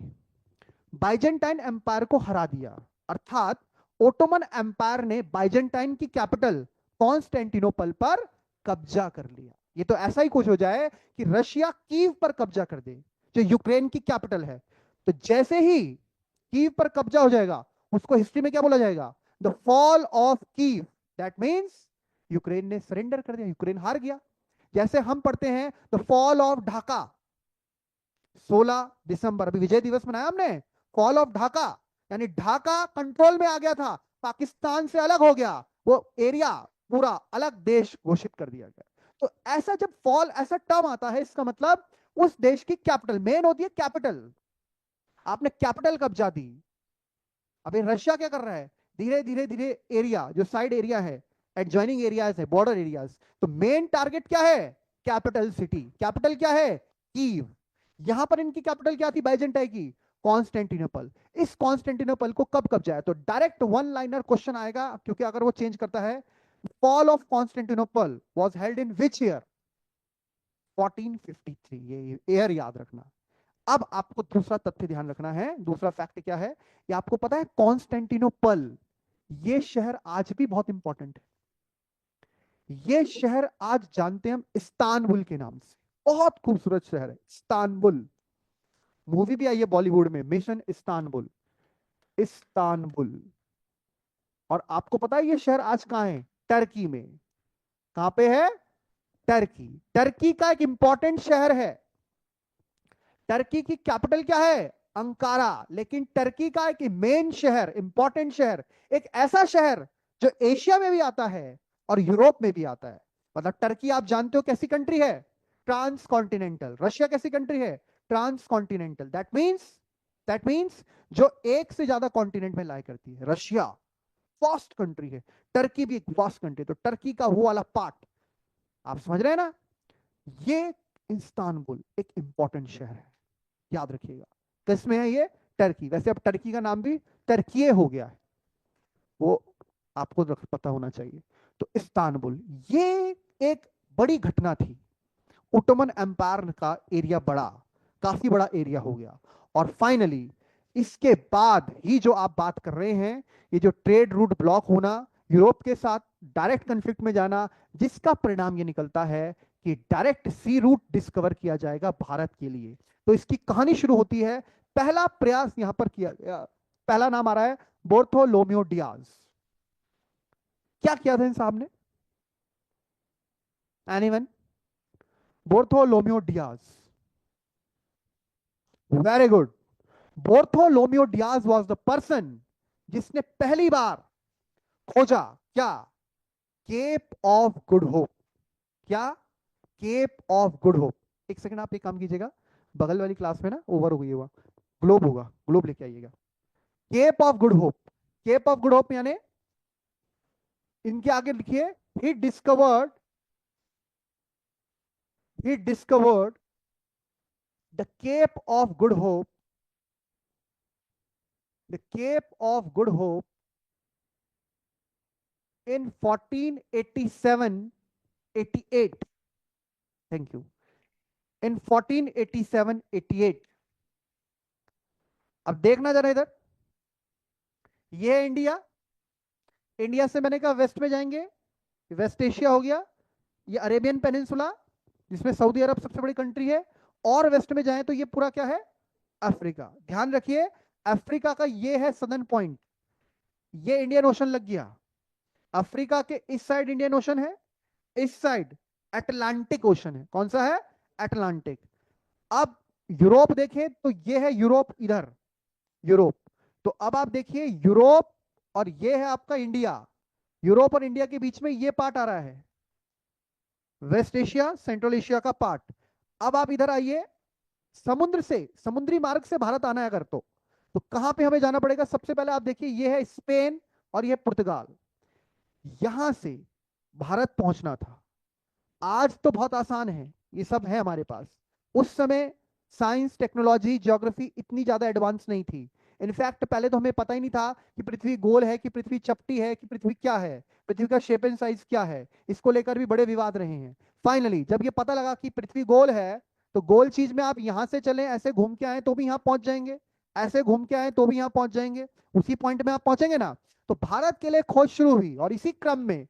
बाइजेंटाइन एम्पायर को हरा दिया, अर्थात ओटोमन एम्पायर ने बाइजेंटाइन की कैपिटल कॉन्स्टेंटिनोपल पर कब्जा कर लिया। ये तो ऐसा ही कुछ हो जाए कि रशिया कीव पर कब्जा कर दे, जो यूक्रेन की कैपिटल है। तो जैसे ही कीव पर कब्जा हो जाएगा, उसको हिस्ट्री में क्या बोला जाएगा, the fall of Kyiv. That means Ukraine ने सरेंडर कर दिया, यूक्रेन हार गया। जैसे हम पढ़ते हैं द फॉल ऑफ ढाका, 16 दिसंबर, अभी विजय दिवस मनाया हमने, फॉल ऑफ ढाका, यानी ढाका कंट्रोल में आ गया था, पाकिस्तान से अलग हो गया, वो एरिया पूरा अलग देश घोषित कर दिया गया। तो ऐसा जब फॉल, ऐसा टर्म आता है, इसका मतलब उस देश की कैपिटल, मेन होती है कैपिटल, आपने कैपिटल कब्जा दी। अभी रशिया क्या कर रहा है, धीरे धीरे धीरे एरिया, जो साइड एरिया है, एडजॉइनिंग एरियाज है, बॉर्डर एरियाज, तो मेन टारगेट क्या है, कैपिटल सिटी। कैपिटल क्या है, कीव। यहां पर इनकी कैपिटल क्या थी बाइजेंटाइन की, कॉन्स्टेंटिनोपल। इस कॉन्स्टेंटिनोपल को कब कब्जा है, तो डायरेक्ट वन लाइनर क्वेश्चन आएगा, क्योंकि अगर वो चेंज करता है, fall of Constantinople was held in which year, 1453, ये ईयर याद रखना। अब आपको दूसरा तथ्य ध्यान रखना है, दूसरा फैक्ट क्या है, ये आपको पता है कॉन्स्टेंटिनोपल, ये शहर आज भी बहुत इंपॉर्टेंट है। ये शहर आज जानते हैं हम इस्तांबुल के नाम से, बहुत खूबसूरत शहर है इस्तांबुल। मूवी भी आई है बॉलीवुड में, मिशन इस्तांबुल, इस्तांबुल। और आपको पता है ये शहर आज कहां है, टर्की में। कहां पे है, टर्की। टर्की का एक इंपॉर्टेंट शहर है। टर्की की कैपिटल क्या है, अंकारा, लेकिन टर्की का एक मेन शहर, इंपॉर्टेंट शहर, एक ऐसा शहर जो एशिया में भी आता है और यूरोप में भी आता है। मतलब टर्की आप जानते हो कैसी कंट्री है, ट्रांस कॉन्टिनेंटल। रशिया कैसी कंट्री है, ट्रांस कॉन्टिनेंटल। दैट मीन्स जो एक से ज्यादा कॉन्टिनेंट में लाई करती है। रशिया वास्ट कंट्री है, टर्की भी एक वास्ट कंट्री, तो टर्की का वो वाला पार्ट, आप समझ रहे हैं ना। ये इस्तांबुल एक इंपॉर्टेंट शहर है, याद रखिएगा। किसमें है ये? टर्की। वैसे अब टर्की का नाम भी टर्किये हो गया है, वो आपको पता होना चाहिए। तो इस्तांबुल, ये एक बड़ी घटना थी। ओटोमन एम्पायर का एरिया बढ़ा, काफी बड़ा एरिया हो गया। और फाइनली इसके बाद ही जो आप बात कर रहे हैं, ये जो ट्रेड रूट ब्लॉक होना, यूरोप के साथ डायरेक्ट कन्फ्लिक्ट में जाना, जिसका परिणाम ये निकलता है कि डायरेक्ट सी रूट डिस्कवर किया जाएगा भारत के लिए। तो इसकी कहानी शुरू होती है, पहला प्रयास यहां पर किया गया। पहला नाम आ रहा है बार्थोलोम्यू डियाज। क्या किया था इन साहब ने? Anyone? Bartholomew Dias, very good. Bartholomew Dias was the person जिसने पहली बार खोजा क्या? Cape of good Hope. क्या? Cape of good Hope. एक सेकंड आप एक काम कीजिएगा, बगल वाली क्लास में ना ओवर हो गई हुआ, ग्लोब होगा, ग्लोब लेके आइएगा। Cape of good hope, cape of good hope यानी इनके आगे लिखिए, he discovered, he discovered the Cape of Good Hope, the Cape of Good Hope in 1487-88. Thank you. In 1487-88. अब देखना जरा इधर, ये है इंडिया। इंडिया से मैंने कहा वेस्ट में जाएंगे, वेस्ट एशिया हो गया, ये अरेबियन पेनिनसुला जिसमें सऊदी अरब सबसे बड़ी कंट्री है, और वेस्ट में जाएं तो ये पूरा क्या है? अफ्रीका। ध्यान रखिए, अफ्रीका का ये है सदर्न पॉइंट, ये इंडियन ओशन लग गया। अफ्रीका के इस साइड इंडियन ओशन है, इस साइड अटलांटिक ओशन है। कौन सा है? अटलांटिक। अब यूरोप देखें तो ये है यूरोप, इधर यूरोप। तो अब आप देखिए यूरोप, और ये है आपका इंडिया। यूरोप और इंडिया के बीच में ये पार्ट आ रहा है, वेस्ट एशिया सेंट्रल एशिया का पार्ट। अब आप इधर आइए, समुद्र से, समुद्री मार्ग से भारत आना है अगर तो कहां पे हमें जाना पड़ेगा? सबसे पहले आप देखिए, ये है स्पेन और ये पुर्तगाल। यहां से भारत पहुंचना था। आज तो बहुत आसान है, ये सब है हमारे पास। उस समय साइंस, टेक्नोलॉजी, ज्योग्राफी इतनी ज्यादा एडवांस नहीं थी। इनफैक्ट पहले तो हमें पता ही नहीं था कि पृथ्वी गोल है कि पृथ्वी चपटी है कि पृथ्वी क्या है, पृथ्वी का शेप एंड साइज क्या है। इसको लेकर भी बड़े विवाद रहे हैं। फाइनली जब ये पता लगा कि पृथ्वी गोल है, तो गोल चीज में आप यहां से चलें, ऐसे घूम के आए तो भी यहां पहुंच जाएंगे, ऐसे घूम के आए तो भी यहां पहुंच जाएंगे, उसी पॉइंट में आप पहुंचेंगे ना। तो भारत के लिए खोज शुरू हुई, और इसी क्रम में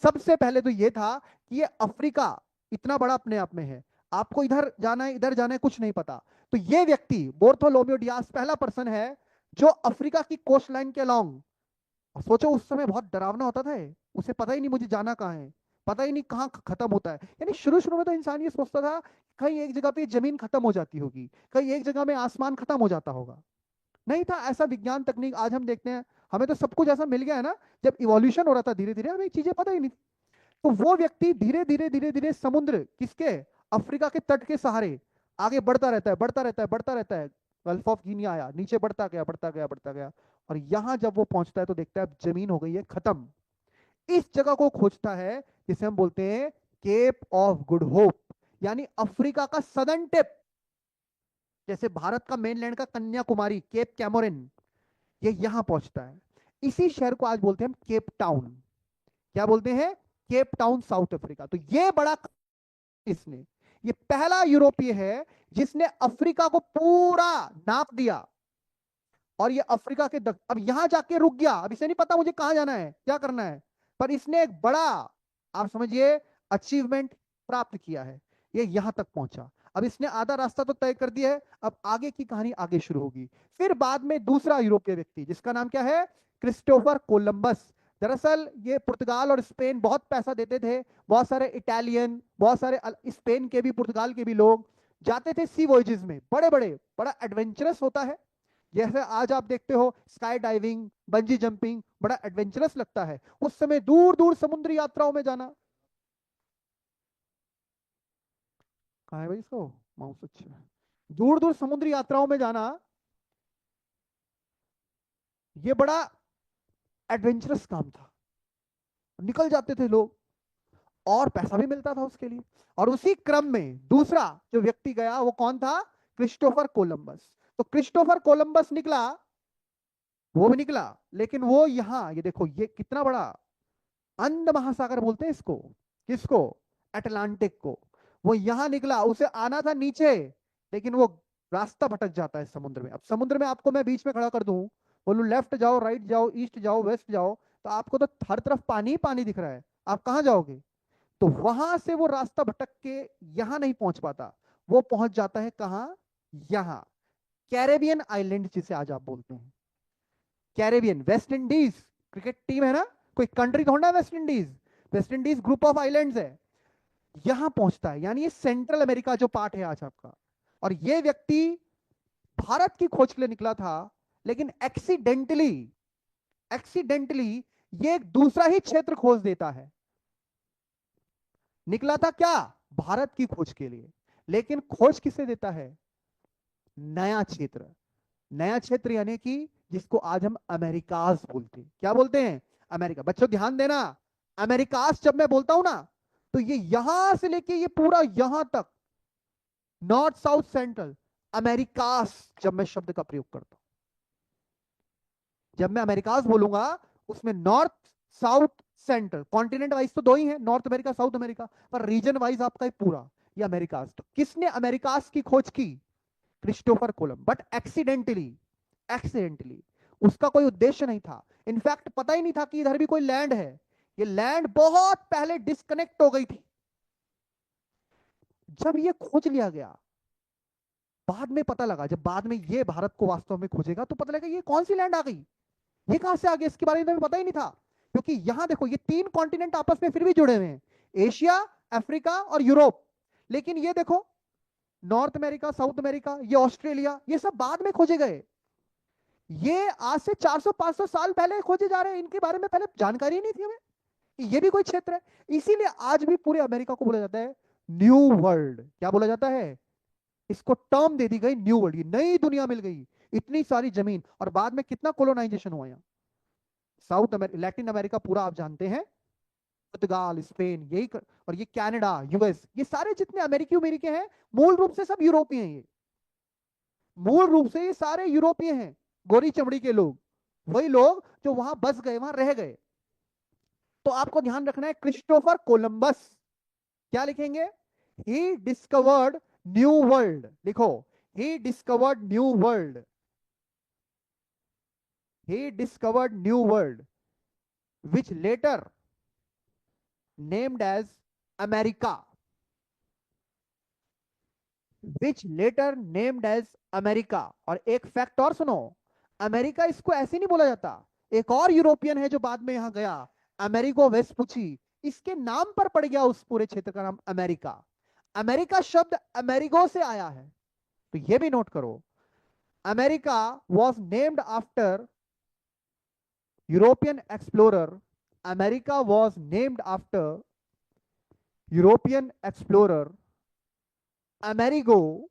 सबसे पहले तो ये था कि ये अफ्रीका इतना बड़ा अपने आप में है, आपको इधर जाना है इधर जाना है कुछ नहीं पता। तो ये व्यक्ति बार्थोलोम्यू डियाज पहला पर्सन है जो अफ्रीका की कोस्ट लाइन के अलोंग, सोचो उस समय बहुत डरावना होता था ये, उसे पता ही नहीं मुझे जाना कहाँ है, पता ही नहीं कहाँ खत्म होता है। यानी शुरू शुरू में तो इंसान ये सोचता था कहीं एक जगह पे जमीन खत्म हो जाती होगी, कहीं एक जगह में आसमान खत्म हो जाता होगा। नहीं था ऐसा विज्ञान तकनीक। आज हम देखते हैं, हमें तो सब कुछ ऐसा मिल गया है ना। जब इवोल्यूशन हो रहा था धीरे धीरे, हमें चीजें पता ही नहीं। तो वो व्यक्ति धीरे धीरे धीरे धीरे समुद्र किसके, अफ्रीका के तट के सहारे आगे बढ़ता रहता है, बढ़ता रहता है, बढ़ता रहता है। गल्फ ऑफ गिनी आया, नीचे बढ़ता गया, बढ़ता गया, बढ़ता गया, और यहां जब वो पहुंचता है तो देखता है अब जमीन हो गई है खत्म। इस जगह को खोजता है जिसे हम बोलते हैं केप ऑफ गुड होप, यानी अफ्रीका का सदर्न टिप। जैसे भारत का मेनलैंड का कन्याकुमारी, केप कैमोरिन, ये यहां पहुंचता है। इसी शहर को आज बोलते हैं हम केप टाउन। क्या बोलते हैं? Cape Town, south Africa. तो ये बड़ा, इसने, ये पहला यूरोपीय है जिसने अफ्रीका को पूरा नाप दिया। और ये अफ्रीका के अब यहां जाके रुक गया, अब इसे नहीं पता मुझे कहां जाना है, क्या करना है, पर इसने एक बड़ा, आप समझिए, अचीवमेंट प्राप्त किया है। ये यहां तक पहुंचा। अब इसने आधा रास्ता तो तय कर दिया है, अब आगे की कहानी आगे शुरू होगी। फिर बाद में दूसरा यूरोपीय व्यक्ति जिसका नाम क्या है? Christopher Columbus. दरअसल ये पुर्तगाल और स्पेन बहुत पैसा देते थे, बहुत सारे इटालियन, बहुत सारे स्पेन के भी पुर्तगाल के भी लोग जाते थे सी वॉयजेस में, बड़े बड़े, बड़ा एडवेंचरस होता है। जैसे आज आप देखते हो स्काई डाइविंग, बंजी जंपिंग, बड़ा एडवेंचरस लगता है। उस समय दूर दूर समुद्री यात्राओं में जाना, कहाँ है भाई इसको माउस, अच्छा, दूर दूर समुद्री यात्राओं में जाना, ये बड़ा एडवेंचरस काम था। निकल जाते थे लोग, और पैसा भी मिलता था उसके लिए। और उसी क्रम में दूसरा जो व्यक्ति गया वो कौन था? Christopher Columbus. तो क्रिस्टोफर कोलंबस निकला, वो भी निकला, लेकिन वो यहां, ये देखो ये कितना बड़ा अंध महासागर बोलते हैं इसको, किसको, अटलांटिक को। वो यहां निकला, उसे आना था नीचे, लेकिन वो रास्ता भटक जाता है समुद्र में। अब समुद्र में आपको मैं बीच में खड़ा कर दूं, बोलूं लेफ्ट जाओ, राइट जाओ, ईस्ट जाओ, वेस्ट जाओ, तो आपको तो हर तरफ पानी ही पानी दिख रहा है, आप कहां जाओगे। तो वहां से वो रास्ता भटक के यहां नहीं पहुंच पाता, वो पहुंच जाता है कहां, यहां, कैरेबियन आइलैंड जिसे आज आप बोलते हैं। Caribbean, West Indies cricket team है ना, कोई कंट्री थोड़ा ना West Indies, West Indies group of islands है, यहां पहुंचता है। यानी ये सेंट्रल अमेरिका जो पार्ट है आज आपका। और ये व्यक्ति भारत की खोज के लिए निकला था, लेकिन एक्सीडेंटली, एक्सीडेंटली ये एक दूसरा ही क्षेत्र खोज देता है। निकला था क्या, भारत की खोज के लिए, लेकिन खोज किसे देता है, नया क्षेत्र। नया क्षेत्र यानी कि जिसको आज हम अमेरिकास बोलते हैं। क्या बोलते हैं, अमेरिका। बच्चों ध्यान देना, अमेरिकास जब मैं बोलता हूं ना, तो ये यहां से लेके ये पूरा यहां तक, नॉर्थ साउथ सेंट्रल, अमेरिकास जब मैं शब्द का प्रयोग करता हूं, जब मैं अमेरिकास बोलूंगा, उसमें north south central, continent wise तो दो ही है, नॉर्थ अमेरिका साउथ अमेरिका, पर रीजन वाइज आपका एक पूरा ये अमेरिकास। तो किसने अमेरिकास की खोज की, Christopher Columbus, but accidentally, accidentally, उसका कोई उद्देश्य नहीं था। इनफैक्ट पता ही नहीं था कि इधर भी कोई लैंड है, ये लैंड बहुत पहले डिस्कनेक्ट हो गई थी। जब ये खोज लिया गया, बाद में पता लगा, जब बाद में ये भारत को वास्तव में खोजेगा, तो पता लगा ये कौन सी लैंड आ गई, ये कहां से आ गया, इसके बारे में तो पता ही नहीं था। क्योंकि यहां देखो ये तीन कॉन्टिनेंट आपस में फिर भी जुड़े हुए हैं, एशिया, अफ्रीका और यूरोप। लेकिन ये देखो, नॉर्थ अमेरिका, साउथ अमेरिका, ये ऑस्ट्रेलिया, ये सब बाद में खोजे गए। ये आज से 400-500 साल पहले खोजे जा रहे हैं, इनके बारे में पहले जानकारी ही नहीं थी हमें कि ये भी कोई क्षेत्र है। इसीलिए आज भी पूरे अमेरिका को बोला जाता है न्यू वर्ल्ड। क्या बोला जाता है, इसको टर्म दे दी गई न्यू वर्ल्ड, ये नई दुनिया मिल गई, इतनी सारी जमीन। और बाद में कितना कोलोनाइजेशन हुआ यहाँ, साउथ अमेरिका, लैटिन अमेरिका पूरा आप जानते हैं, पुर्तगाल, स्पेन, और ये कनाडा, यूएस, ये सारे जितने अमेरिकी अमेरिके हैं, मूल रूप से सब यूरोपीय हैं। ये मूल रूप से ये सारे यूरोपीय हैं, गोरी चमड़ी के लोग, वही लोग जो वहां बस गए, वहां रह गए। तो आपको ध्यान रखना है, क्रिस्टोफर कोलंबस, क्या लिखेंगे, ही डिस्कवर्ड न्यू वर्ल्ड, लिखो, he discovered new world, he discovered new world, which later named as America, which later named as America. और एक फैक्ट और सुनो, अमेरिका इसको ऐसे नहीं बोला जाता, एक और यूरोपियन है जो बाद में यहां गया, अमेरिगो वेस्पुची, इसके नाम पर पड़ गया उस पूरे क्षेत्र का नाम अमेरिका। अमेरिका शब्द अमेरिगो से आया है, तो ये भी नोट करो, America was named after European explorer, America was named after European explorer Amerigo,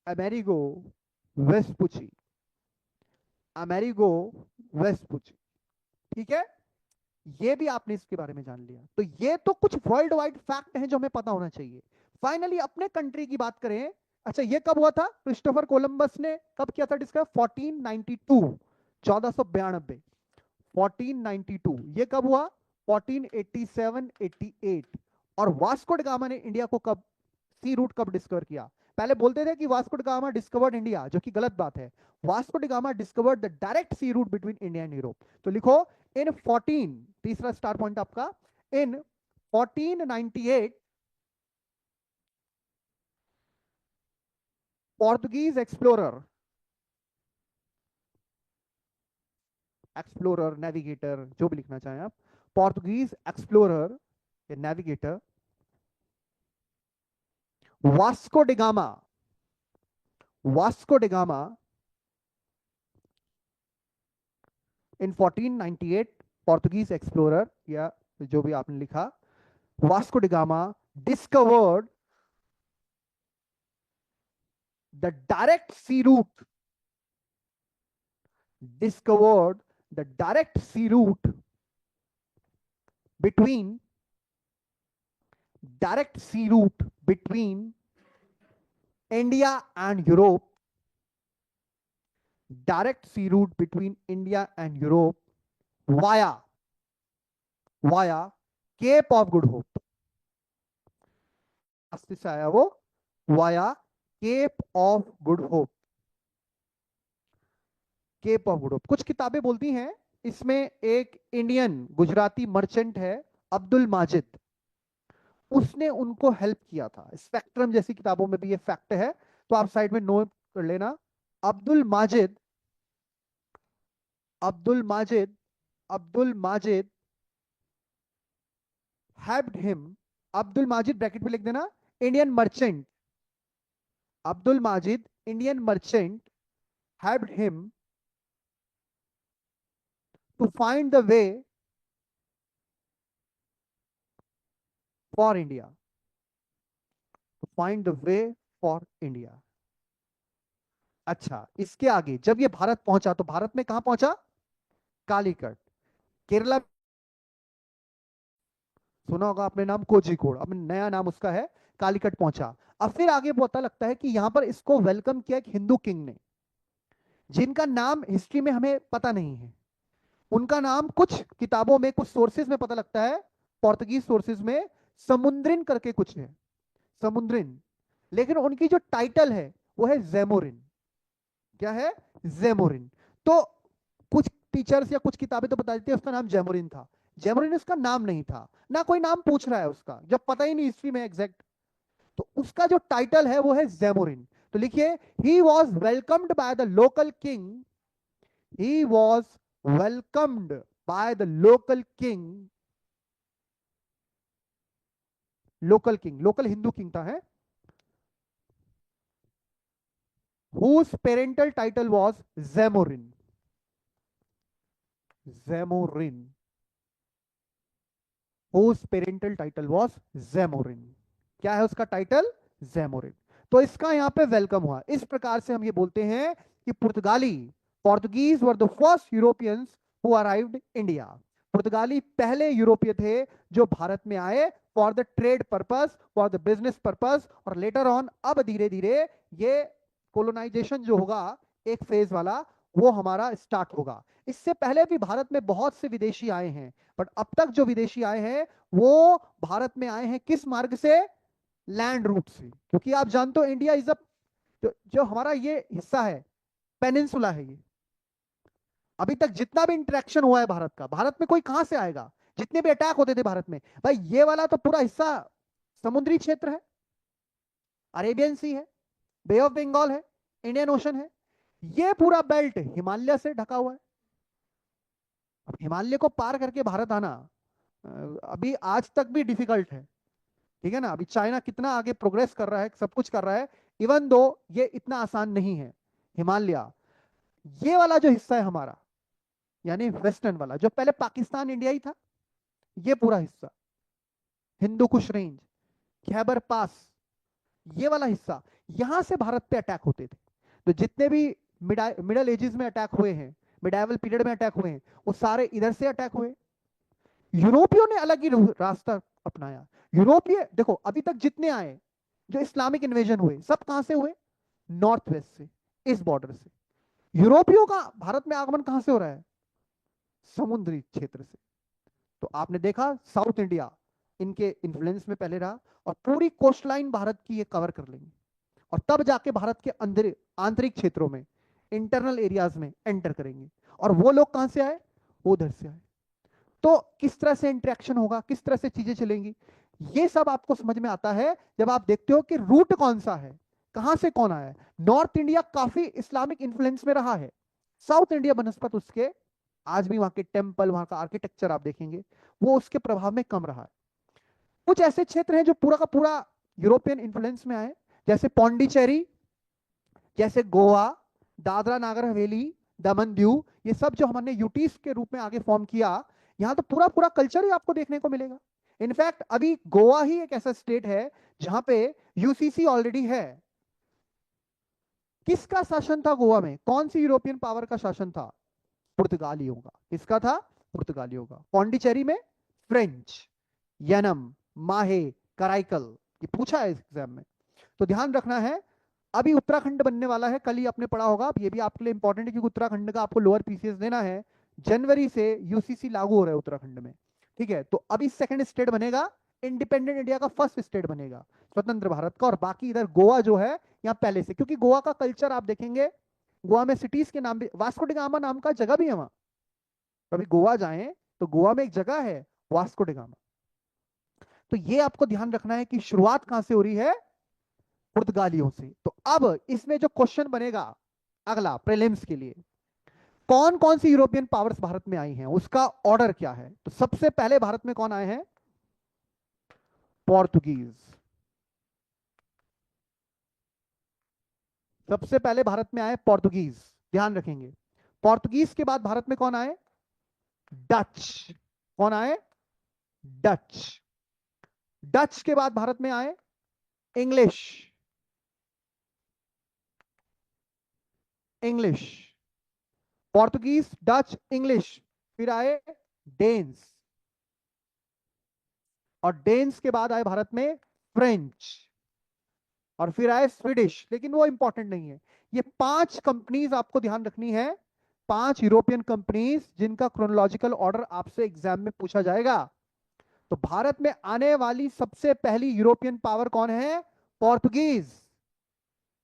Amerigo Vespucci, Amerigo Vespucci. ठीक है, ये भी आपने इसके बारे में जान लिया। तो ये तो कुछ वर्ल्ड वाइड फैक्ट हैं जो हमें पता होना चाहिए। फाइनली अपने कंट्री की बात करें, अच्छा ये कब हुआ था, क्रिस्टोफर कोलंबस ने कब किया था डिस्कवर, 1492, 1492, 1492। ये कब हुआ, 1487, 88। और वास्को ड गामा ने इंडिया को कब, सी रूट कब डिस्कवर किया। पहले बोलते थे कि Vasco da Gama discovered India, जो कि गलत बात है। Vasco da Gama discovered the direct sea route between India and Europe. तो लिखो, इन 14, तीसरा स्टार पॉइंट आपका, in 1498 Portuguese explorer, explorer, navigator, जो भी लिखना चाहें आप, पोर्तुगीज एक्सप्लोरर या navigator Vasco da Gama, Vasco da Gama in 1498, Portuguese explorer या जो भी आपने लिखा, Vasco da Gama discovered the direct sea route, discovered the direct sea route between, direct sea route between India and Europe, direct sea route between India and Europe via via cape of good hope. रास्ते से आया वो, via cape of good hope. Cape of good hope, कुछ किताबें बोलती हैं इसमें एक इंडियन गुजराती मर्चेंट है अब्दुल माजिद, उसने उनको हेल्प किया था। स्पेक्ट्रम जैसी किताबों में भी ये फैक्ट है, तो आप साइड में नोट कर लेना। Abdul Majid, Abdul Majid, Abdul Majid helped him. Abdul Majid bracket में लिख देना, Indian merchant, Abdul Majid Indian merchant helped him to find the way for India, to find the way for India. अच्छा, इसके आगे जब ये भारत पहुंचा तो भारत में कहां पहुंचा? कालीकट। केरला, सुना होगा आपने नाम कोझिकोड, अब नया नाम उसका है कालीकट पहुंचा। अब फिर आगे पता लगता है कि यहां पर इसको वेलकम किया एक हिंदू किंग ने, जिनका नाम हिस्ट्री में हमें पता नहीं है। उनका नाम कुछ किताबों में, कुछ सोर्सेज में पता लगता है, पोर्तुगीज सोर्सेज में समुद्रिन करके कुछ है, समुद्रिन। लेकिन उनकी जो टाइटल है वो है जेमोरिन। क्या है? जेमोरिन। तो कुछ टीचर्स या कुछ किताबें तो बता देती है उसका नाम जेमोरिन था, जेमोरिन उसका नाम नहीं था, ना कोई नाम पूछ रहा है उसका, जब पता ही नहीं हिस्ट्री में एग्जैक्ट। तो उसका जो टाइटल है वो है जेमोरिन। तो लिखिए, he was welcomed by the local king, he was welcomed by the local king, local king, local Hindu king था है, whose parental title was Zamorin, Zamorin, whose parental title was Zamorin। क्या है उसका टाइटल? Zamorin। तो इसका यहां पे वेलकम हुआ। इस प्रकार से हम ये बोलते हैं कि पुर्तगाली, Portuguese were the first Europeans who arrived India. पुर्तगाली पहले यूरोपीय थे जो भारत में आए for the trade purpose, for the business purpose, और लेटर ऑन अब धीरे धीरे ये कोलोनाइजेशन जो होगा एक फेज वाला, वो हमारा स्टार्ट होगा। इससे पहले भी भारत में बहुत से विदेशी आए हैं, बट अब तक जो विदेशी आए हैं वो भारत में आए हैं किस मार्ग से? लैंड रूट से। क्योंकि आप जानते हो इंडिया इज अ, जो हमारा ये हिस्सा है पेनिनसुला है, ये अभी तक जितना भी इंटरेक्शन हुआ है भारत का, भारत में कोई कहां से आएगा? जितने भी अटैक होते थे भारत में, भाई ये वाला तो पूरा हिस्सा समुद्री क्षेत्र है, अरेबियन सी है, बे ऑफ बंगाल है, इंडियन ओशन है, ये पूरा बेल्ट हिमालय से ढका हुआ है। अब हिमालय को पार करके भारत आना अभी आज तक भी डिफिकल्ट है, ठीक है ना। अभी चाइना कितना आगे प्रोग्रेस कर रहा है, सब कुछ कर रहा है, इवन दो ये इतना आसान नहीं है। हिमालय, ये वाला जो हिस्सा है हमारा, यानी वेस्टर्न वाला, जो पहले पाकिस्तान इंडिया ही था, ये पूरा हिस्सा, हिंदू कुश रेंज, खैबर पास, ये वाला हिस्सा, यहां से भारत पे अटैक होते थे। तो जितने भी मिडल एजेस में अटैक हुए हैं, मिडाइवल पीरियड में अटैक हुए हैं, वो सारे इधर से अटैक हुए। यूरोपियों ने अलग ही रास्ता अपनाया। यूरोपीय देखो अभी तक जितने आए, जो इस्लामिक इन्वेजन हुए, सब कहां से हुए? नॉर्थ वेस्ट से, इस बॉर्डर से। यूरोपियों का भारत में आगमन कहां से हो रहा है? समुद्री क्षेत्र से। तो आपने देखा साउथ इंडिया इनके इन्फ्लुएंस में पहले रहा, और पूरी कोस्ट लाइन भारत की ये कवर कर लेंगे, और तब जाके भारत के अंदर आंतरिक क्षेत्रों में, इंटरनल एरियाज में एंटर करेंगे। और वो लोग कहां से आए? वो उधर से आए। तो किस तरह से इंटरेक्शन होगा, किस तरह से चीजें चलेंगी, ये सब आपको समझ में आता है जब आप देखते हो कि रूट कौन सा है, कहां से कौन आया है। नॉर्थ इंडिया काफी इस्लामिक इन्फ्लुएंस में रहा है, साउथ इंडिया बनस्पत उसके, आज भी वहां के टेम्पल, वहां का आर्किटेक्चर आप देखेंगे, वो उसके प्रभाव में कम रहा है। कुछ ऐसे क्षेत्र हैं जो पूरा का पूरा यूरोपियन इन्फ्लुएंस में आए, जैसे पौंडीचेरी, जैसे गोवा, दादरा नागर हवेली, दमन दीव, ये सब जो हमने यूटीज के रूप में आगे फॉर्म किया, यहां तो पूरा पूरा कल्चर ही आपको देखने को मिलेगा। इनफैक्ट अभी गोवा ही एक ऐसा स्टेट है जहां पे यूसीसी ऑलरेडी है। किसका शासन था गोवा में? कौन सी यूरोपियन पावर का शासन था? पुर्तगालियों का। किसका था? पुर्तगालियों का। पौंडीचेरी में फ्रेंच, यनम, माहे, कराइकल, ये पूछा है एग्जाम में, तो ध्यान रखना है। अभी उत्तराखंड बनने वाला है, कल ही आपने पढ़ा होगा, ये भी आपके लिए इंपॉर्टेंट है क्योंकि उत्तराखंड का आपको लोअर पीसीएस देना है। जनवरी से यूसीसी लागू हो रहा है उत्तराखंड में। ठीक है, तो अभी सेकंड स्टेट बनेगा, इंडिपेंडेंट इंडिया का फर्स्ट स्टेट बनेगा स्वतंत्र भारत का। और बाकी इधर गोवा जो है यहाँ पहले से, क्योंकि गोवा का कल्चर आप देखेंगे, गोवा में सिटीज के नाम भी, वास्को डी गामा नाम का जगह भी है वहां। कभी गोवा जाएं तो गोवा में एक जगह है वास्को डी गामा। तो ये आपको ध्यान रखना है कि शुरुआत कहां से हो रही है, पुर्तगालियों से। तो अब इसमें जो क्वेश्चन बनेगा अगला प्रीलिम्स के लिए, कौन कौन सी यूरोपियन पावर्स भारत में आई हैं, उसका ऑर्डर क्या है। तो सबसे पहले भारत में कौन आए हैं, पोर्तुगीज। सबसे पहले भारत में आए पोर्तुगीज, ध्यान रखेंगे। पोर्तुगीज के बाद भारत में कौन आए, डच। कौन आए, डच। डच के बाद भारत में आए English. English, Portuguese, Dutch, English. फिर आए डेन्स, और डेन्स के बाद आए भारत में फ्रेंच, और फिर आए स्वीडिश, लेकिन वो इंपॉर्टेंट नहीं है। ये 5 कंपनीज आपको ध्यान रखनी है, 5 यूरोपियन कंपनीज जिनका क्रोनोलॉजिकल ऑर्डर आपसे एग्जाम में पूछा जाएगा। तो भारत में आने वाली सबसे पहली यूरोपियन पावर कौन है, पोर्तुगीज।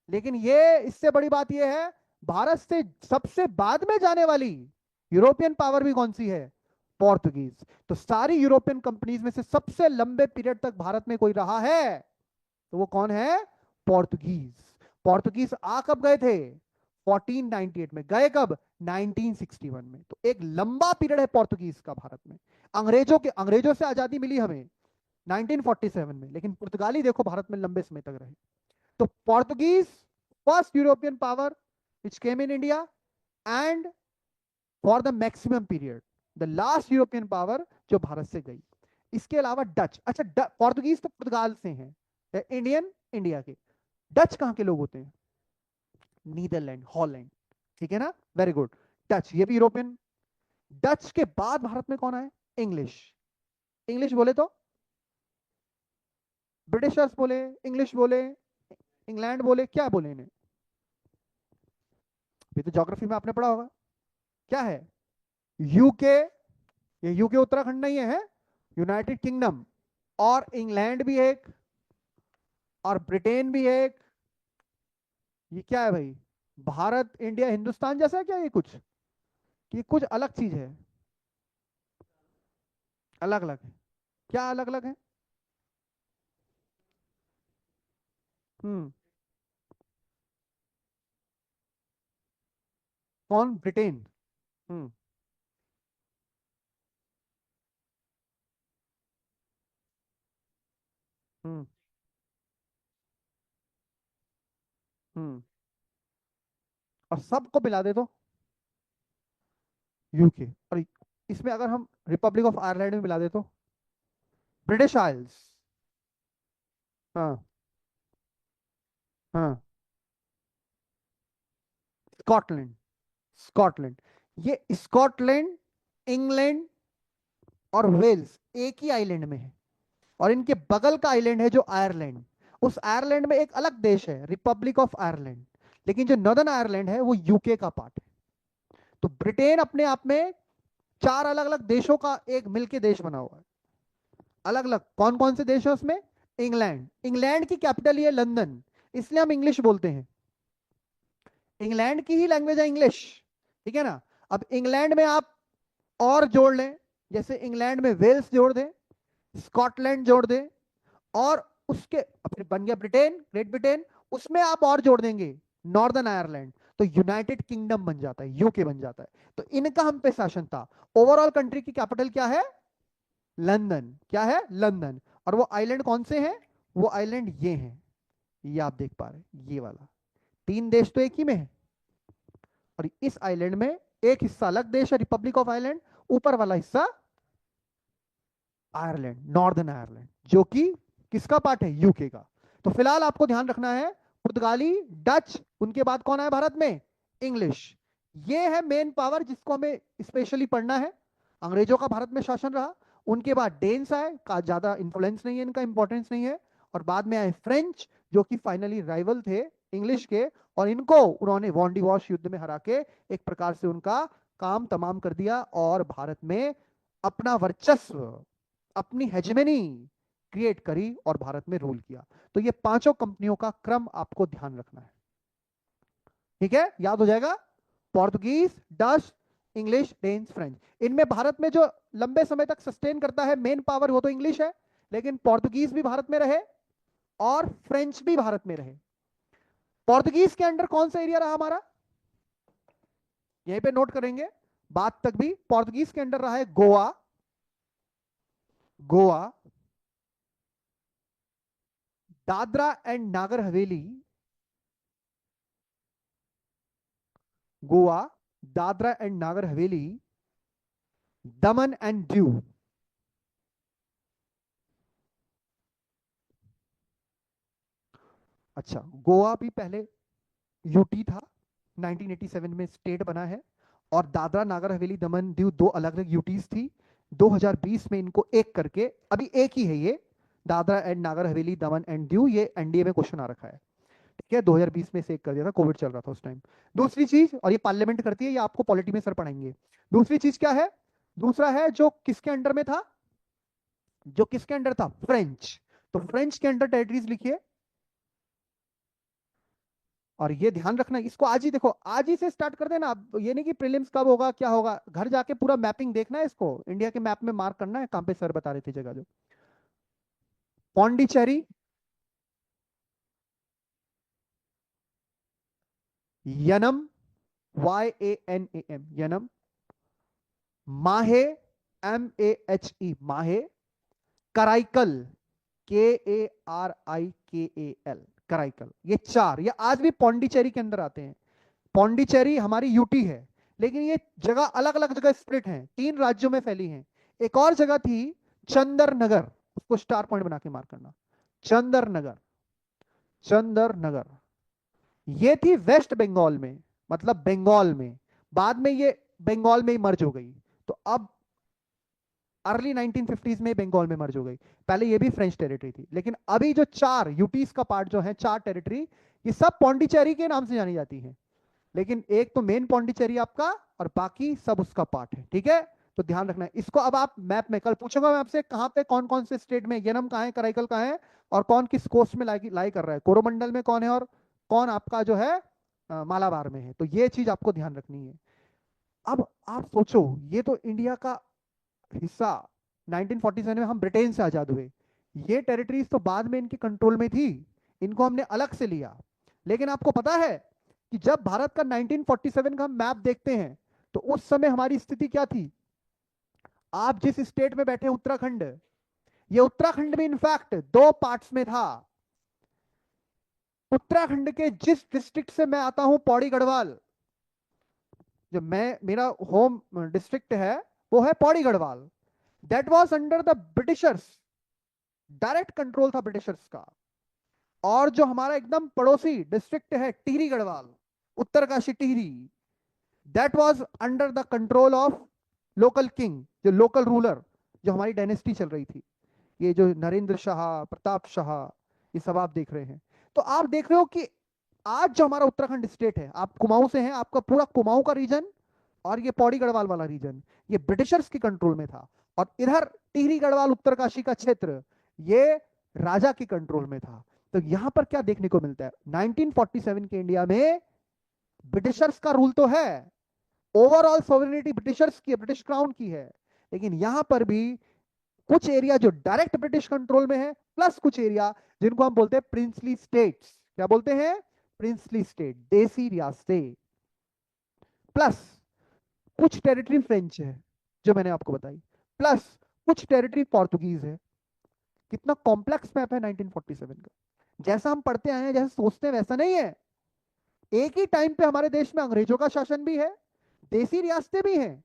लेकिन ये इससे बड़ी बात यह है, भारत से सबसे बाद में जाने वाली यूरोपियन पावर भी कौन सी है, पोर्तुगीज। तो सारी यूरोपियन कंपनीज में से सबसे लंबे पीरियड तक भारत में कोई रहा है तो वो कौन है, पोर्तुगीज। पोर्तुगीज आ कब गए थे, 1498 में। गए कब, 1961 में। तो एक लंबा पीरियड है पोर्तुगीज का भारत में। अंग्रेजों से आजादी मिली हमें 1947 में, लेकिन पुर्तगाली देखो भारत में लंबे समय तक रहे। तो Portuguese first European power which came in India, and for the maximum period the last European power जो भारत से गई। इसके अलावा डच, अच्छा पोर्तुगीज तो पुर्तगाल से हैं, इंडियन इंडिया के। डच कहां के लोग होते हैं, नीदरलैंड, हॉलैंड। ठीक है ना, वेरी गुड। डच ये भी यूरोपियन। डच के बाद भारत में कौन आए, इंग्लिश। इंग्लिश बोले तो ब्रिटिशर्स बोले, इंग्लिश बोले, इंग्लैंड बोले, क्या बोले इन्हें, ये तो ज्योग्राफी में आपने पढ़ा होगा। क्या है, यूके। ये यूके उत्तराखंड नहीं है, यूनाइटेड किंगडम। और इंग्लैंड भी एक, और ब्रिटेन भी एक। ये क्या है भाई, भारत इंडिया हिंदुस्तान जैसा है क्या ये कुछ, कि कुछ अलग चीज है, अलग अलग है, क्या अलग अलग है। हम्म, कौन, ब्रिटेन। हम्म, हम्म, हम्म। और सबको मिला दे तो यूके। और इसमें अगर हम रिपब्लिक ऑफ आयरलैंड में मिला दे तो ब्रिटिश आइल्स। हाँ, हाँ, स्कॉटलैंड। स्कॉटलैंड, ये स्कॉटलैंड, इंग्लैंड और वेल्स एक ही आइलैंड में है। और इनके बगल का आइलैंड है जो आयरलैंड। उस आयरलैंड में एक अलग देश है, रिपब्लिक ऑफ आयरलैंड। लेकिन जो नॉर्दर्न आयरलैंड है वो यूके का पार्ट है। तो ब्रिटेन अपने आप में 4 अलग अलग देशों का एक मिलके देश बना हुआ है। अलग अलग कौन कौन से देश है उसमें, इंग्लैंड। इंग्लैंड की कैपिटल ये लंदन, इसलिए हम इंग्लिश बोलते हैं। इंग्लैंड की ही लैंग्वेज है इंग्लिश। ठीक है ना। अब इंग्लैंड में आप और जोड़ लें, जैसे इंग्लैंड में वेल्स जोड़ दें, स्कॉटलैंड जोड़ दें, और उसके अपने बन गया ब्रिटेन, ग्रेट ब्रिटेन। उसमें आप और जोड़ देंगे नॉर्दर्न आयरलैंड, तो यूनाइटेड किंगडम बन जाता है, यूके बन जाता है। तो इनका हम पे शासन था। ओवरऑल कंट्री की कैपिटल क्या है, लंदन। क्या है, लंदन। और वो आइलैंड कौन से हैं, वो आइलैंड ये हैं, ये आप देख पा रहे हैं, ये वाला। 3 देश तो एक ही में है, और इस आइलैंड में एक हिस्सा अलग देश है, रिपब्लिक ऑफ आयरलैंड। ऊपर वाला हिस्सा आयरलैंड, नॉर्दर्न आयरलैंड, जो कि किसका पार्ट है, यूके का। तो फिलहाल आपको ध्यान रखना है, पुर्तगाली, डच, उनके बाद कौन आया भारत में, इंग्लिश। ये है मेन पावर जिसको हमें स्पेशली पढ़ना है। अंग्रेजों का भारत में शासन रहा। उनके बाद डेन्स आए, का ज्यादा इंफ्लुएंस नहीं है इनका, इंपॉर्टेंस नहीं है। और बाद में आए फ्रेंच, जो कि फाइनली राइवल थे इंग्लिश के, और इनको उन्होंने वॉन्डिवॉश युद्ध में हरा के एक प्रकार से उनका काम तमाम कर दिया और भारत में अपना वर्चस्व, अपनी हेजेमनी क्रिएट करी और भारत में रूल किया। तो ये पांचों कंपनियों का क्रम आपको ध्यान रखना है, ठीक है, याद हो जाएगा। Portuguese, Dutch, English, Danes, French. इनमें भारत में जो लंबे समय तक सस्टेन करता है मेन पावर वो तो इंग्लिश है, लेकिन पोर्तुगीज भी भारत में रहे और फ्रेंच भी भारत में रहे। पोर्तुगीज के अंडर कौन सा एरिया रहा हमारा, यहीं पे नोट करेंगे बात तक भी। पोर्तुगीज के अंडर रहा है Goa, Goa, Dadra and Nagar Haveli, Goa, Dadra and Nagar Haveli, Daman and Diu. अच्छा, गोवा भी पहले यूटी था, 1987 में स्टेट बना है, और दादरा नागर हवेली दमन दीव दो अलग अलग यूटीज थी। 2020 में इनको एक करके, अभी एक ही है ये, दादरा एंड नागर हवेली दमन एंड दीव, ये एनडीए में क्वेश्चन आ रखा है, ठीक है। 2020 में से एक कर दिया था, कोविड चल रहा था उस टाइम। दूसरी चीज, और ये पार्लियामेंट करती है, ये आपको पॉलिटी में सर पढ़ाएंगे। दूसरी चीज क्या है, दूसरा है जो किसके अंडर में था, जो किसके अंडर था, फ्रेंच। तो फ्रेंच के अंडर टेरिटरीज लिखिए, और ये ध्यान रखना, इसको आज ही देखो, आज ही से स्टार्ट कर देना। अब ये नहीं कि प्रीलिम्स कब होगा क्या होगा, घर जाके पूरा मैपिंग देखना है, इसको इंडिया के मैप में मार्क करना है, कहां पे सर बता रहे थे जगह जो। पौंडीचेरी, यनम, YANAM, यनम, माहे, MAHE, माहे, कराइकल, KARIKAL, कराइकल। ये चार, ये आज भी पौंडीचेरी के अंदर आते हैं। पौंडीचेरी हमारी यूटी है, लेकिन ये जगह अलग अलग जगह स्प्लिट हैं, 3 राज्यों में फैली हैं। एक और जगह थी चंदर नगर, उसको स्टार पॉइंट बना के मार्क करना, चंदर नगर, चंदर नगर। ये थी वेस्ट बंगाल में, मतलब बंगाल में, बाद में ये बंगाल में ही मर्ज हो गई। तो अब अर्ली 1950s में बंगाल में मर्ज हो गई, पहले ये भी फ्रेंच टेरिटरी थी। लेकिन अभी जो 4 यूटीज का पार्ट जो है, 4 टेरिटरी, ये सब पौंडीचेरी के नाम से जानी जाती है, लेकिन एक तो मेन पौंडीचेरी आपका, और बाकी सब उसका पार्ट है, ठीक है। तो ध्यान रखना है इसको। अब आप मैप में, कल पूछूंगा मैं आपसे, कहां पे कौन कौन से स्टेट में, येनम कहां है, कराईकल कहां है, और कौन किस कोस्ट में लाई कर रहा है, कोरोमंडल में कौन है, और कौन आपका जो है मालाबार में है। तो ये चीज आपको ध्यान रखनी है। अब आप सोचो, ये तो इंडिया का हिस्सा, 1947 में हम ब्रिटेन से आजाद हुए, ये टेरिटरीज तो बाद में इनके कंट्रोल में थी, इनको हमने अलग से लिया। लेकिन आपको पता है कि जब भारत का 1947 का हम मैप देखते हैं, तो उस समय हमारी स्थिति क्या थी। आप जिस स्टेट में बैठे उत्तराखंड, ये उत्तराखंड में इनफैक्ट 2 पार्ट्स में था। उत्तराखंड के जिस डिस्ट्रिक्ट से मैं आता हूं, पौड़ी गढ़वाल, जो मैं, मेरा होम डिस्ट्रिक्ट है, वो है Pauri Garhwal. That was under the Britishers, direct control था ब्रिटिशर्स का। और जो हमारा एकदम पड़ोसी डिस्ट्रिक्ट है Tehri Garhwal, Uttarkashi Tehri, that was under the control of local king, जो लोकल रूलर, जो हमारी डायनेस्टी चल रही थी, ये जो नरेंद्र शाह, प्रताप शाह, ये सब आप देख रहे हैं। तो आप देख रहे हो कि आज जो हमारा उत्तराखंड स्टेट है, आप कुमाऊं से हैं, आपका पूरा कुमाऊं का रीजन और ये पौड़ी गढ़वाल वाला रीजन, ये ब्रिटिशर्स के कंट्रोल में था। और इधर टिहरी गढ़वाल उत्तरकाशी का क्षेत्र, ये राजा के कंट्रोल में था। तो यहां पर क्या देखने को मिलता है, 1947 के इंडिया में ब्रिटिशर्स का रूल तो है, ओवरऑल सॉवरेनिटी ब्रिटिशर्स की है, ब्रिटिश क्राउन की है, लेकिन यहां पर भी कुछ एरिया जो डायरेक्ट ब्रिटिश कंट्रोल में है, प्लस कुछ एरिया जिनको हम बोलते हैं प्रिंसली स्टेट्स। क्या बोलते हैं, प्रिंसली स्टेट, देसी रियासतें, प्लस कुछ टेरिटरी फ्रेंच है जो मैंने आपको बताई, प्लस कुछ टेरिटरी पोर्तुगीज है। कितना कॉम्प्लेक्स मैप है 1947 का। जैसा हम पढ़ते आए हैं, जैसा सोचते हैं, वैसा नहीं है। एक ही टाइम पे हमारे देश में अंग्रेजों का शासन भी है, देसी रियासतें भी हैं,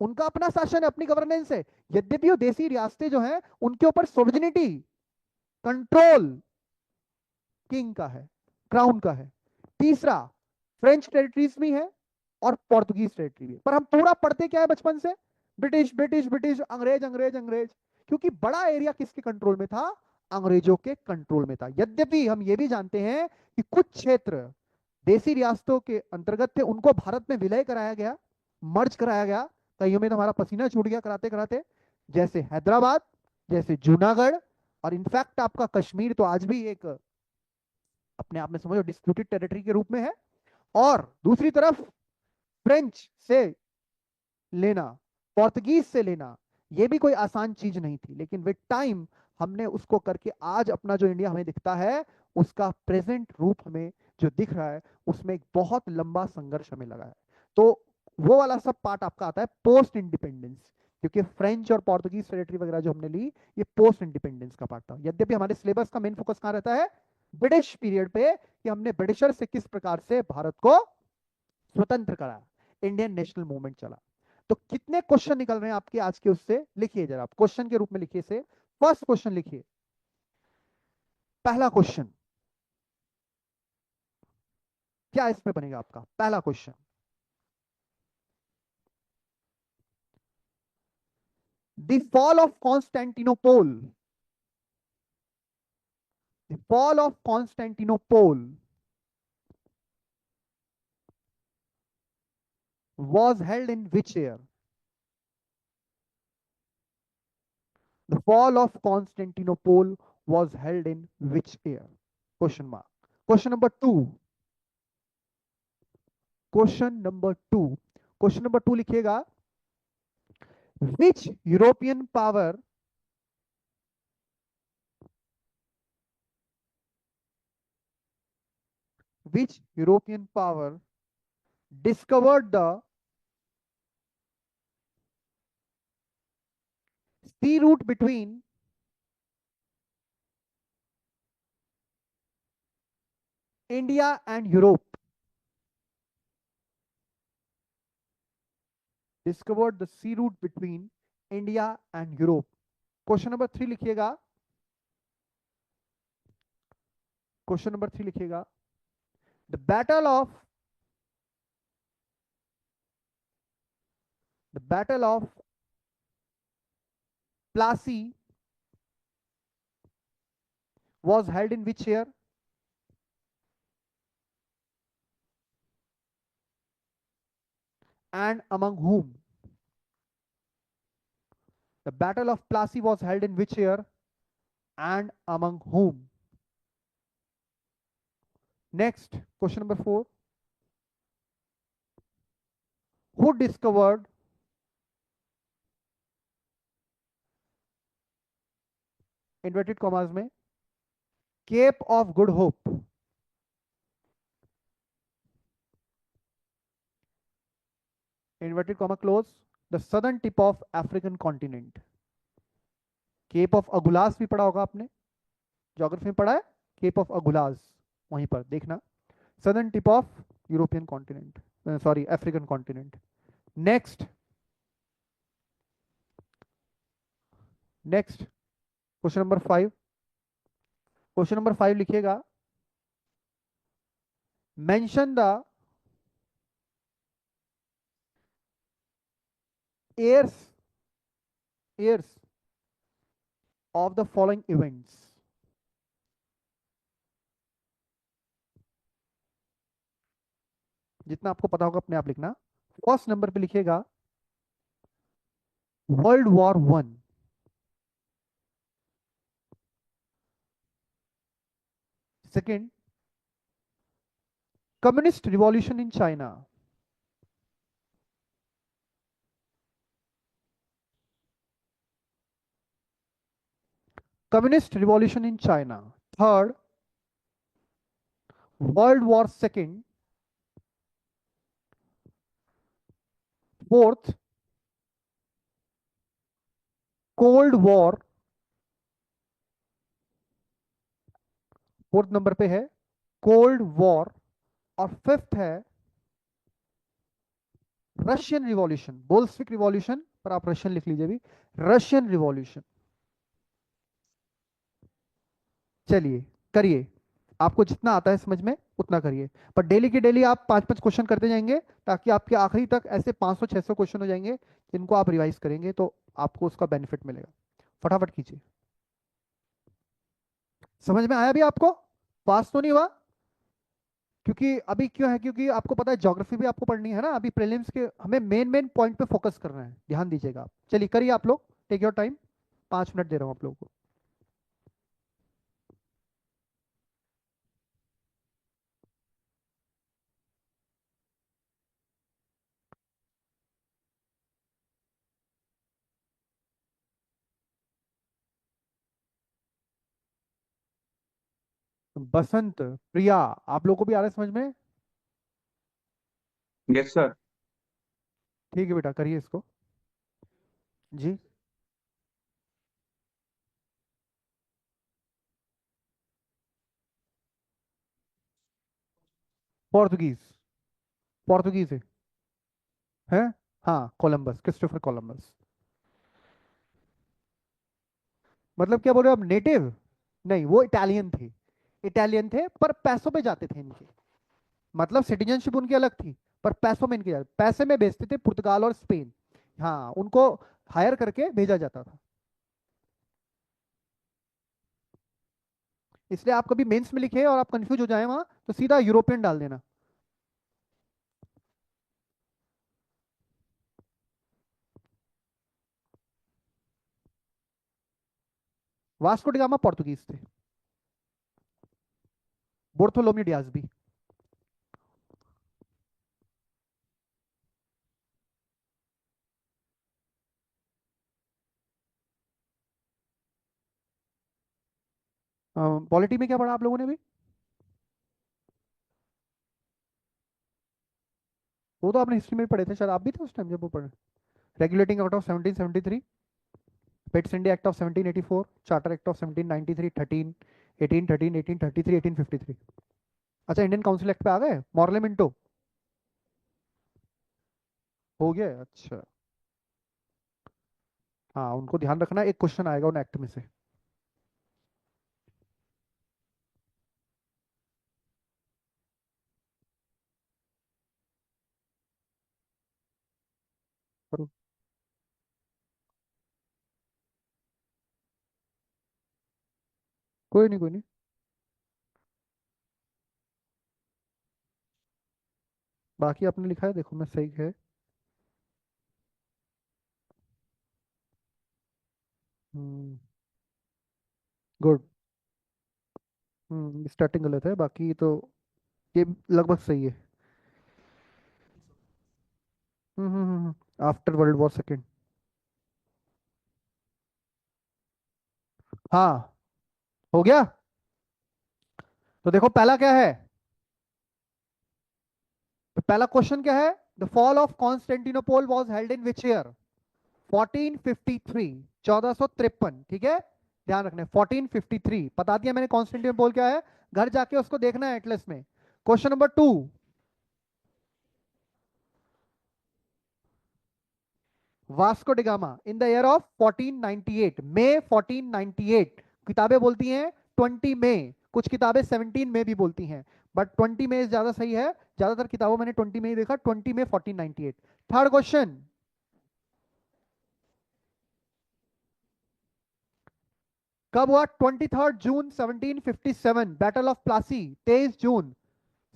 उनका अपना शासन है, अपनी गवर्नेंस है। यद्यपि वो देसी रियासतें जो हैं, उनके ऊपर सोवरेनिटी, कंट्रोल किंग का है, क्राउन का है। तीसरा, फ्रेंच टेरिटरीज भी है और पोर्तुगीज टेरिटरी भी है। पर हम पूरा पढ़ते क्या है बचपन से, ब्रिटिश ब्रिटिश ब्रिटिश, अंग्रेज अंग्रेज अंग्रेज। क्योंकि बड़ा एरिया किसके कंट्रोल में था, अंग्रेजों के कंट्रोल में था। यद्यपि हम ये भी जानते हैं कि कुछ क्षेत्र देसी रियासतों के अंतर्गत थे, उनको भारत में विलय कराया गया, मर्ज कराया गया। कईयों में तो हमारा पसीना छूट गया कराते कराते, जैसे हैदराबाद, जैसे जूनागढ़, और इनफैक्ट आपका कश्मीर तो आज भी एक अपने आप में समझो डिस्प्यूटेड टेरिटरी के रूप में है। और दूसरी तरफ फ्रेंच से लेना, पोर्तुगीज से लेना, ये भी कोई आसान चीज नहीं थी, लेकिन विद टाइम हमने उसको करके आज अपना जो इंडिया हमें दिखता है, उसका प्रेजेंट रूप हमें जो दिख रहा है, उसमें एक बहुत लंबा संघर्ष हमें लगा है। तो वो वाला सब पार्ट आपका आता है पोस्ट इंडिपेंडेंस, क्योंकि फ्रेंच और पोर्तुगीज टेरिटरी वगैरह जो हमने ली, ये पोस्ट इंडिपेंडेंस का पार्ट था। यद्यपि हमारे सिलेबस का मेन फोकस कहां रहता है, ब्रिटिश पीरियड पे, कि हमने ब्रिटिशर से किस प्रकार से भारत को स्वतंत्र कराया, इंडियन नेशनल मूवमेंट चला। तो कितने क्वेश्चन निकल रहे हैं आपके आज के, उससे लिखिए जरा, आप क्वेश्चन के रूप में लिखिए से। फर्स्ट क्वेश्चन लिखिए, पहला क्वेश्चन क्या इसमें बनेगा आपका पहला question? The fall of Constantinople, the fall of Constantinople was held in which year? The fall of Constantinople was held in which year? Question mark. Question number two. Question number two. Question number two लिखिएगा, which European power discovered the sea route between India and Europe? Discovered the sea route between India and Europe. Question number three लिखिएगा, क्वेश्चन नंबर थ्री लिखिएगा, the battle of Plassey was held in which year? And among whom? The Battle of Plassey was held in which year and among whom? Next, question number four. Who discovered inverted commas में Cape of Good Hope? Inverted comma close, the southern tip of African continent. Cape of Agulhas भी पढ़ा होगा आपने, ज्योग्राफी में पढ़ा है, केप ऑफ अगुलास, वहीं पर देखना, southern tip of European continent, sorry African continent. Next, question number five. Question number five लिखिएगा, mention the years of the following events. जितना आपको पता होगा अपने आप लिखना। फर्स्ट नंबर पे लिखिएगा world war one, second communist revolution in China, communist revolution in China, third world war second, fourth cold war, fourth number पे है कोल्ड वॉर, और फिफ्थ है रशियन रिवॉल्यूशन, बोल्शेविक रिवॉल्यूशन, पर आप रशियन लिख लीजिए भी, रशियन रिवॉल्यूशन। चलिए करिए, आपको जितना आता है समझ में उतना करिए, पर डेली के डेली आप 5-5 क्वेश्चन करते जाएंगे, ताकि आपके आखिरी तक ऐसे 500-600 क्वेश्चन हो जाएंगे, जिनको आप रिवाइज करेंगे तो आपको उसका बेनिफिट मिलेगा। फटाफट कीजिए। समझ में आया भी आपको? पास तो नहीं हुआ? क्योंकि अभी क्यों है, क्योंकि आपको पता है ज्योग्राफी भी आपको पढ़नी है ना, अभी प्रीलिम्स के हमें मेन मेन पॉइंट पे फोकस करना है, ध्यान दीजिएगा आप। चलिए करिए आप लोग, टेक योर टाइम, 5 मिनट दे रहा हूँ आप लोगों को। बसंत, प्रिया, आप लोगों को भी आ रहा है समझ में? Yes sir. ठीक है बेटा, करिए इसको। जी। पोर्तुगीज, पोर्तुगीज है। हाँ, कोलंबस, क्रिस्टोफर कोलंबस। मतलब क्या बोल रहे हो आप, नेटिव? नहीं, वो इटालियन थे। इटालियन थे पर पैसों पे जाते थे इनके, मतलब सिटीजनशिप उनकी अलग थी, पर पैसों में इनके पैसे में भेजते थे पुर्तगाल और स्पेन। हाँ, उनको हायर करके भेजा जाता था। इसलिए आप कभी मेंस में लिखे और आप कंफ्यूज हो जाए वहां, तो सीधा यूरोपियन डाल देना। वास्को डिगामा पोर्तुगीज थे। बोर्थोलोम्यू डियाज भी। पॉलिटी में क्या पढ़ा आप लोगों ने भी? वो तो आपने हिस्ट्री में भी पढ़े थे शायद, आप भी थे उस टाइम जब वो पढ़े। Regulating act of 1773, pets India act of 1784, charter act of 1793, 13, 1813, 1833, 1853। अच्छा, इंडियन काउंसिल एक्ट पे आ गए, मॉर्ले मिंटो हो गया, अच्छा। हाँ, उनको ध्यान रखना, एक क्वेश्चन आएगा उन एक्ट में से। करो। कोई नहीं, कोई नहीं। बाकी आपने लिखा है, देखो मैं सही है। गुड। स्टार्टिंग गलत है, बाकी तो ये लगभग सही है। After world war second. हाँ, हो गया। तो देखो पहला क्या है, तो पहला क्वेश्चन क्या है, the fall of Constantinople was held in which year? 1453, 1453, ठीक है। ध्यान रखना है 1453, बता दिया मैंने कॉन्स्टेंटिनोपल क्या है, घर जाके उसको देखना है एटलस में। Question number 2, Vasco da Gama in the year of 1498, मई 1498। किताबें बोलती हैं 20 मई, कुछ किताबें 17 मई भी बोलती हैं, बट 20 मई ज्यादा सही है। ज्यादातर किताबों मैंने 20 मई देखा, 20 मई 1498। थर्ड क्वेश्चन, कब हुआ 23 June 1757, battle of Plassey, 23 June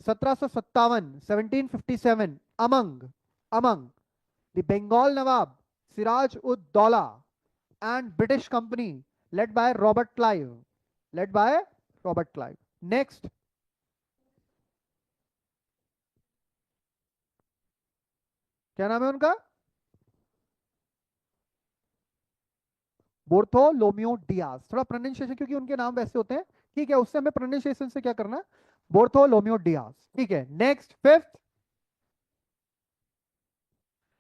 1757, 1757, among the Bengal Nawab Siraj ud Daula and British company, led by Robert Clive, led by Robert Clive. Next, क्या नाम है उनका? बोर्थोलोम्यो डियाज। थोड़ा प्रोनाउंसिएशन, क्योंकि उनके नाम वैसे होते हैं, ठीक है, उससे हमें प्रोनाउंसिएशन से क्या करना है, बोर्थोलोम्यो डियाज, ठीक है। Next, fifth,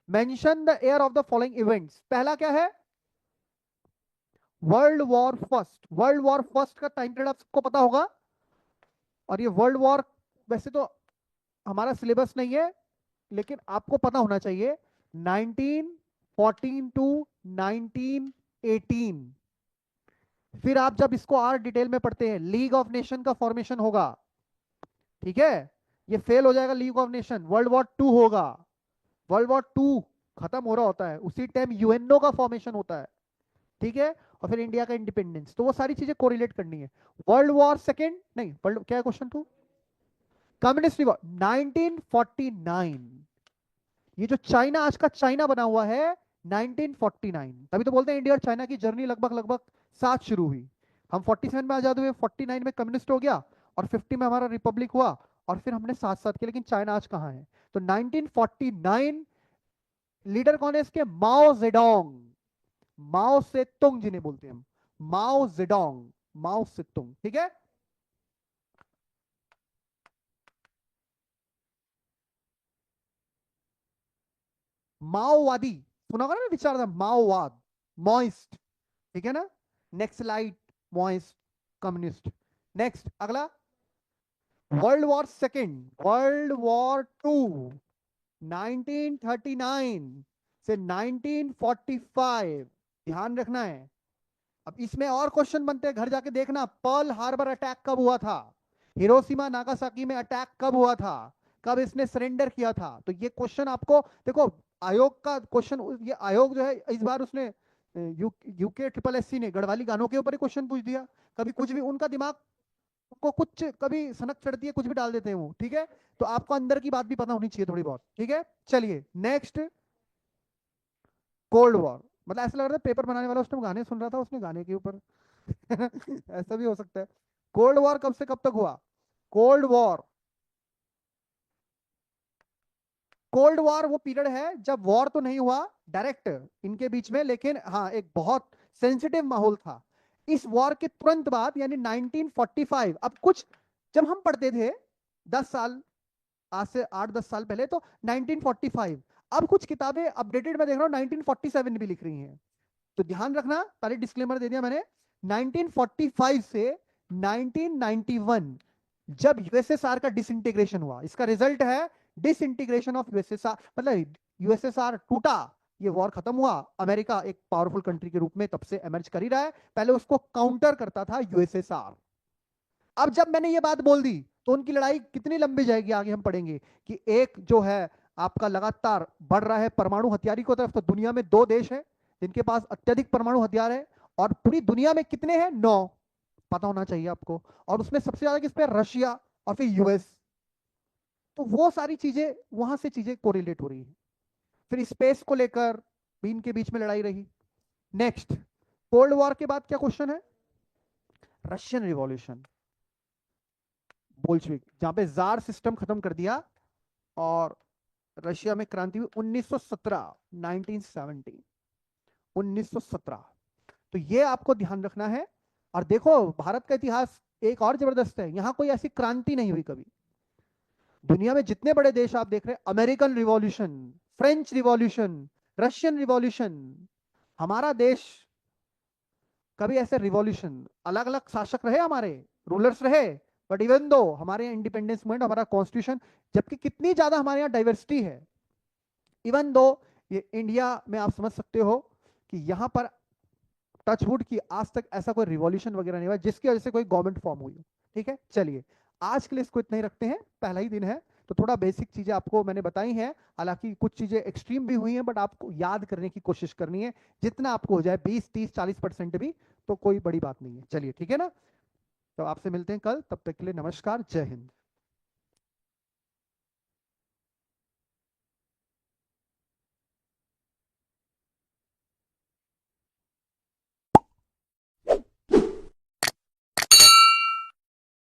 mention the year of the following events. पहला क्या है, world war first. World war first का टाइम पीरियड आप सबको पता होगा, और ये वर्ल्ड वॉर वैसे तो हमारा सिलेबस नहीं है, लेकिन आपको पता होना चाहिए, 1914 टू 1918। फिर आप जब इसको और डिटेल में पढ़ते हैं, लीग ऑफ नेशन का फॉर्मेशन होगा, ठीक है। ये फेल हो जाएगा league of nation, world war two होगा। वर्ल्ड वॉर टू खत्म हो रहा होता है, उसी टाइम यूएनओ का फॉर्मेशन होता है, ठीक है। और फिर इंडिया का इंडिपेंडेंस, तो वो सारी चीजें कोरिलेट करनी है। वर्ल्ड वॉर सेकेंड नहीं, वर्ल्ड क्या क्वेश्चन टू, कम्युनिस्ट रिवॉल्ट 1949, ये जो चाइना आज का चाइना बना हुआ है 1949, तभी तो बोलते हैं इंडिया और चाइना की जर्नी लगभग लगभग साथ शुरू हुई। हम 47 में आजाद हुए, 49 में कम्युनिस्ट हो गया, और 50 में हमारा रिपब्लिक हुआ, और फिर हमने साथ साथ किया। लेकिन चाइना आज कहाँ है? तो 1949 लीडर कौन है इसके? माओ जेडोंग, माओ से तुंग जिन्हें बोलते हैं हम, माओ जेडोंग, माओ से तुंग, ठीक है। माओवादी सुना होगा ना विचारधारा, माओवाद, मॉइस्ट, ठीक है ना, नेक्सलाइट, मॉइस्ट, कम्युनिस्ट। नेक्स्ट अगला, world war second, world war two 1939 से 1945, ध्यान रखना है। अब इसमें और क्वेश्चन बनते हैं, घर जाके देखना, पर्ल हार्बर अटैक कब हुआ था, हिरोशिमा नागासाकी में अटैक कब हुआ था, कब इसने सरेंडर किया था। तो ये क्वेश्चन आपको देखो, आयोग का क्वेश्चन, ये आयोग जो है इस बार उसने यूके ट्रिपल एससी ने गढ़वाली गानों के ऊपर ही क्वेश्चन पूछ दिया। कभी कुछ भी, उनका दिमाग को कुछ कभी सनक चढ़ती है, कुछ भी डाल देते हैं वो, ठीक है। तो आपको अंदर की बात भी पता होनी चाहिए थोड़ी बहुत, ठीक है। चलिए नेक्स्ट, कोल्ड वॉर, मतलब ऐसा लग रहा था पेपर बनाने वाला उसने गाने सुन रहा था, उसने गाने के ऊपर ऐसा भी हो सकता है। कोल्ड वॉर कब से कब तक हुआ? कोल्ड वॉर, कोल्ड वॉर वो पीरियड है जब वॉर तो नहीं हुआ डायरेक्ट इनके बीच में, लेकिन हाँ एक बहुत सेंसिटिव माहौल था। इस वॉर के तुरंत बाद यानी 1945, अब कुछ जब हम पढ़ते थे 10 साल, आज से 8-10 साल पहले, तो 1945, अब कुछ किताबें अपडेटेड मैं देख रहा हूँ 1947 भी लिख रही हैं। तो ध्यान रखना, पहले डिस्क्लेमर दे दिया मैंने, 1945 से 1991 जब यूएसएसआर का डिसइंटीग्रेशन हुआ, इसका रिजल्ट है डिसइंटीग्रेशन ऑफ यूएसएसआर, मतलब यूएसएसआर टूटा, ये वॉर खत्म हुआ, अमेरिका एक पावरफुल कंट्री के रूप में तब से एमर्ज कर ही रहा है, पहले उसको काउंटर करता था यूएसएसआर। अब जब मैंने ये बात बोल दी तो उनकी लड़ाई कितनी लंबी जाएगी, आगे हम पढ़ेंगे कि एक जो है आपका लगातार बढ़ रहा है परमाणु हथियारी की तरफ। तो दुनिया में दो देश है जिनके पास अत्यधिक परमाणु हथियार है, और पूरी दुनिया में कितने हैं? 9, पता होना चाहिए आपको। और उसमें सबसे ज्यादा किस पे? रशिया, और फिर यूएस। तो वो सारी चीजें, वहां से चीजें कोरिलेट हो रही है। फिर स्पेस को लेकर भी इनके बीच में लड़ाई रही। नेक्स्ट, कोल्ड वॉर के बाद क्या क्वेश्चन है? रशियन रिवॉल्यूशन, बोल्शेविक, जहां पे जार सिस्टम खत्म कर दिया और रशिया में क्रांति हुई 1917, 1917, 1917। तो ये आपको ध्यान रखना है। और देखो भारत का इतिहास एक और जबरदस्त है, यहां कोई ऐसी क्रांति नहीं हुई कभी। दुनिया में जितने बड़े देश आप देख रहे हैं, American revolution, French revolution, Russian revolution, हमारा देश कभी ऐसे रिवॉल्यूशन, अलग अलग शासक रहे, हमारे रूलर्स रहे, बट इवन दो हमारे यहाँ इंडिपेंडेंस मूवमेंट, हमारा कॉन्स्टिट्यूशन, जबकि कितनी ज्यादा हमारे यहाँ डाइवर्सिटी है, इवन दो ये इंडिया में आप समझ सकते हो कि यहाँ पर टचवुड की आज तक ऐसा कोई रिवॉल्यूशन वगैरह नहीं हुआ जिसकी वजह से कोई गवर्नमेंट फॉर्म हुई हो। ठीक है, चलिए आज के लिए इसको इतना ही रखते हैं, पहला ही दिन है तो थोड़ा बेसिक चीजें आपको मैंने बताई हैं। हालांकि कुछ चीजें एक्सट्रीम भी हुई हैं, बट आपको याद करने की कोशिश करनी है, जितना आपको हो जाए 20, 30, 40% भी तो कोई बड़ी बात नहीं है। चलिए ठीक है ना, तो आपसे मिलते हैं कल, तब तक के लिए नमस्कार, जय हिंद।